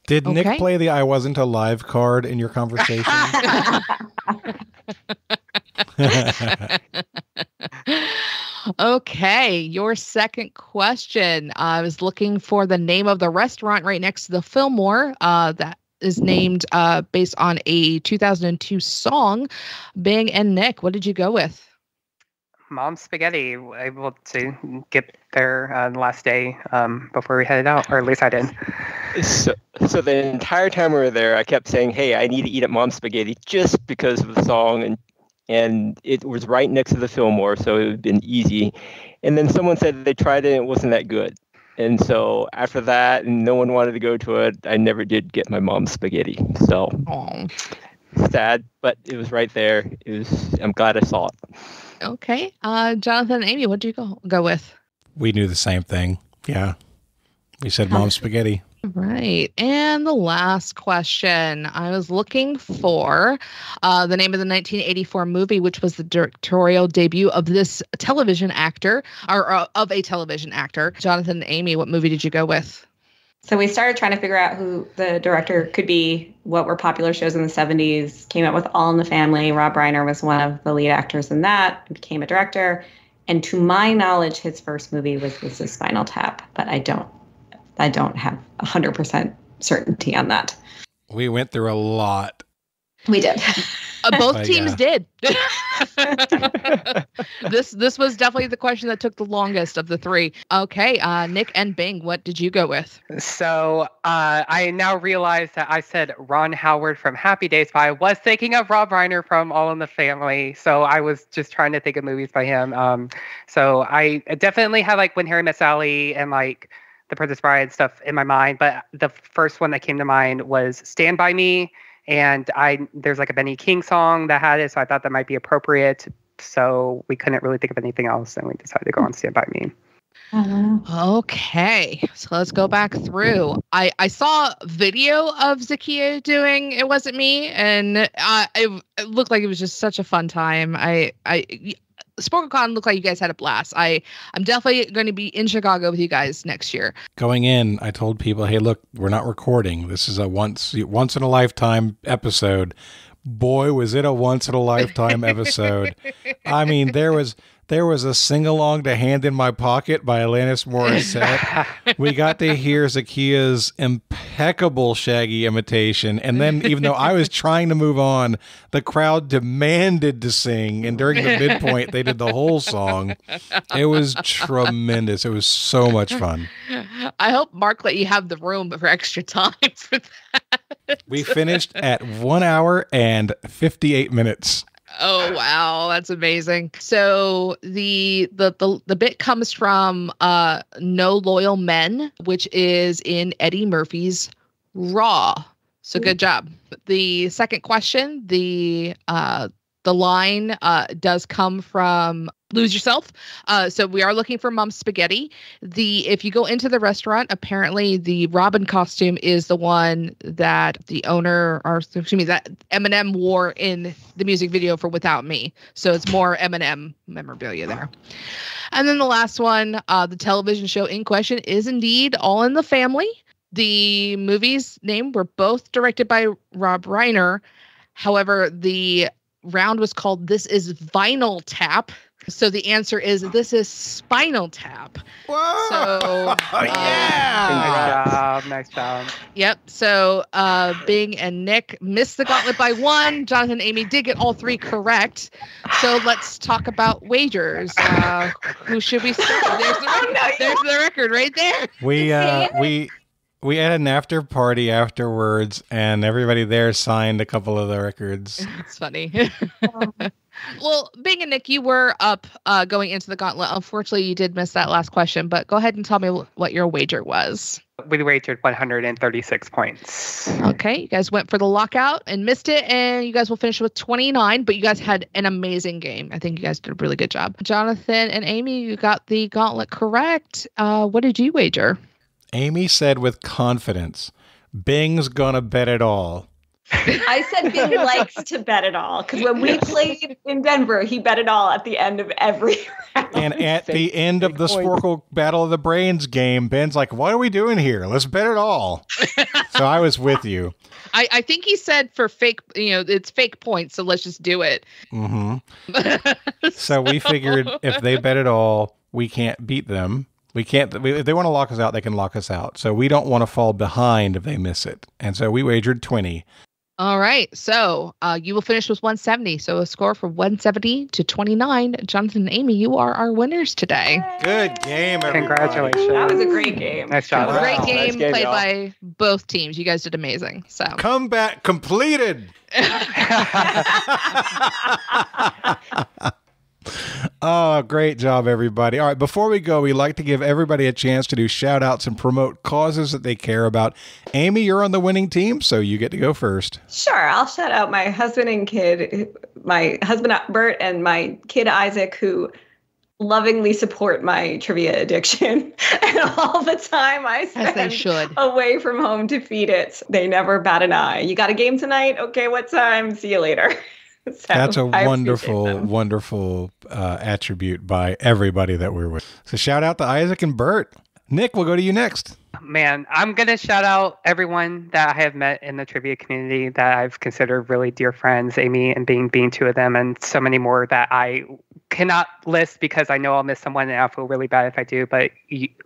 Did Nick play the I wasn't alive card in your conversation? Okay, your second question. I was looking for the name of the restaurant right next to the Fillmore that is named based on a 2002 song. Bing and Nick, what did you go with? Mom's Spaghetti. Able to get there the last day before we headed out, or at least I did. So the entire time we were there, I kept saying, "Hey, I need to eat at Mom's Spaghetti," just because of the song, and it was right next to the Fillmore, so it would have been easy. And then someone said they tried it and it wasn't that good. And so after that, and no one wanted to go to it, I never did get my Mom's Spaghetti. So sad, but it was right there. I'm glad I saw it. Okay. Jonathan and Amy, what did you go with? We knew the same thing. Yeah. We said Mom's Spaghetti. Right. And the last question. I was looking for the name of the 1984 movie, which was the directorial debut of this television actor, or of a television actor. Jonathan and Amy, what movie did you go with? So we started trying to figure out who the director could be, what were popular shows in the 70s, came up with All in the Family. Rob Reiner was one of the lead actors in that, became a director. And to my knowledge, his first movie was This Is Spinal Tap, but I don't have 100% certainty on that. We went through a lot. We did. Both teams did. This was definitely the question that took the longest of the three. Okay, Nick and Bing, what did you go with? So I now realize that I said Ron Howard from Happy Days, but I was thinking of Rob Reiner from All in the Family. So I was just trying to think of movies by him. So I definitely had like When Harry Met Sally and like The Princess Bride stuff in my mind. But the first one that came to mind was Stand By Me. And there's like a Benny King song that had it, so I thought that might be appropriate. So we couldn't really think of anything else, and we decided to go on Stand By Me. Okay, so let's go back through. I saw video of Zakiya doing It Wasn't Me, and it looked like it was just such a fun time. SporkleCon looked like you guys had a blast. I'm definitely going to be in Chicago with you guys next year. Going in, I told people, hey, look, we're not recording. This is a once in a lifetime episode. Boy, was it a once in a lifetime episode. I mean, there was a sing-along to Hand in My Pocket by Alanis Morissette. We got to hear Zakiya's impeccable Shaggy imitation. And then, even though I was trying to move on, the crowd demanded to sing. And during the midpoint, they did the whole song. It was tremendous. It was so much fun. I hope Mark let you have the room for extra time for that. We finished at 1 hour and 58 minutes. Oh wow, that's amazing. So the bit comes from No Loyal Men, which is in Eddie Murphy's Raw. So good job. The second question, the line does come from Lose Yourself. So we are looking for Mom's Spaghetti. If you go into the restaurant, apparently the Robin costume is the one that the owner, or excuse me, that Eminem wore in the music video for Without Me. So it's more Eminem memorabilia there. And then the last one, the television show in question is indeed All in the Family. The movies named were both directed by Rob Reiner. However, the round was called This Is Vinyl Tap. So the answer is This Is Spinal Tap. Whoa! So yeah, nice job. Yep. So Bing and Nick missed the gauntlet by one. Jonathan and Amy did get all three correct. So let's talk about wagers. Who should we start? There's the record right there. We had an after party afterwards, and everybody there signed a couple of the records. It's funny. Well, Bing and Nick, you were up going into the gauntlet. Unfortunately, you did miss that last question, but go ahead and tell me what your wager was. We wagered 136 points. Okay, you guys went for the lockout and missed it, and you guys will finish with 29, but you guys had an amazing game. I think you guys did a really good job. Jonathan and Amy, you got the gauntlet correct. What did you wager? Amy said with confidence, Bing's gonna bet it all. I said Bing likes to bet it all because when we played in Denver, he bet it all at the end of every round. And at the end of the Sporkle Battle of the Brains game, Ben's like, what are we doing here? Let's bet it all. So I was with you. I think he said for fake, it's fake points, so let's just do it. Mm-hmm. So we figured if they bet it all, we can't beat them. If they want to lock us out, they can lock us out. So we don't want to fall behind if they miss it. And so we wagered 20. All right. So you will finish with 170. So a score from 170 to 29. Jonathan and Amy, you are our winners today. Good game, everybody. Congratulations. That was a great game. Nice job. Wow. Great game Nice played y'all. by both teams. You guys did amazing. So Comeback completed. Oh, great job, everybody. All right, before we go, we like to give everybody a chance to do shout outs and promote causes that they care about. Amy, you're on the winning team, so you get to go first. Sure. I'll shout out my husband and kid, my husband Bert and my kid Isaac, who lovingly support my trivia addiction. And all the time I spend away from home to feed it, they never bat an eye. You got a game tonight? Okay, what time? See you later. So that's a wonderful attribute by everybody that we're with. So shout out to Isaac and Bert. Nick, we'll go to you next. Man, I'm going to shout out everyone that I have met in the trivia community that I've considered really dear friends, Amy and Bing being two of them, and so many more that I cannot list because I know I'll miss someone and I'll feel really bad if I do. But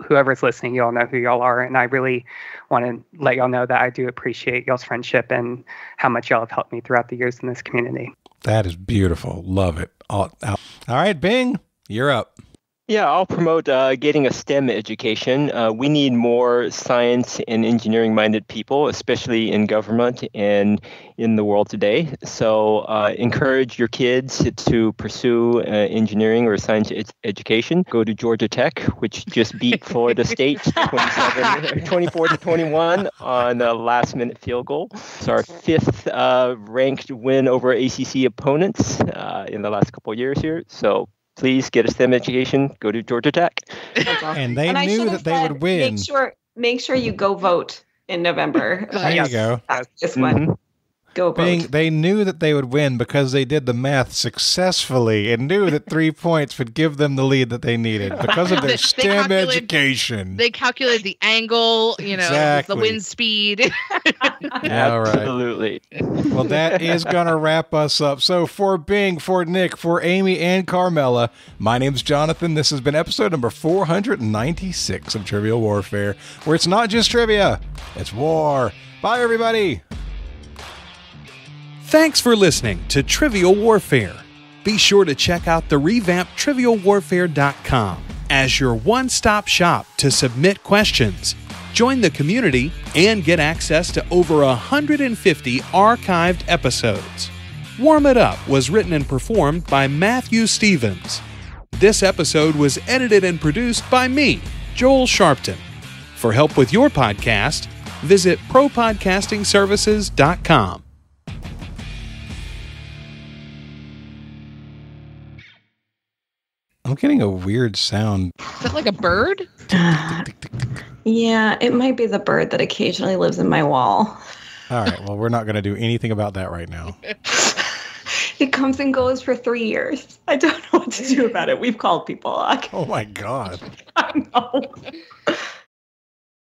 whoever's listening, you all know who y'all are. And I really want to let y'all know that I do appreciate y'all's friendship and how much y'all have helped me throughout the years in this community. That is beautiful. Love it. All right, Bing, you're up. Yeah, I'll promote getting a STEM education. We need more science and engineering-minded people, especially in government and in the world today. So encourage your kids to pursue engineering or science education. Go to Georgia Tech, which just beat Florida State 24-21 on a last-minute field goal. It's our fifth ranked win over ACC opponents in the last couple of years here. So please get a STEM education. Go to Georgia Tech. And they knew that they would win. Make sure you go vote in November. There you go. This one. Go vote. They knew that they would win because they did the math successfully and knew that 3 points would give them the lead that they needed because of their STEM education. They calculated the angle, exactly. The wind speed. All right. Absolutely. Well, that is going to wrap us up. So for Bing, for Nick, for Amy, and Carmela, my name's Jonathan. This has been episode number 496 of Trivial Warfare, where it's not just trivia, it's war. Bye, everybody. Thanks for listening to Trivial Warfare. Be sure to check out the revamped TrivialWarfare.com as your one-stop shop to submit questions, join the community, and get access to over 150 archived episodes. Warm It Up was written and performed by Matthew Stevens. This episode was edited and produced by me, Joel Sharpton. For help with your podcast, visit ProPodcastingServices.com. I'm getting a weird sound. Is that like a bird? Yeah, it might be the bird that occasionally lives in my wall. All right, well, we're not going to do anything about that right now. It comes and goes for 3 years. I don't know what to do about it. We've called people. Oh, my God. I know.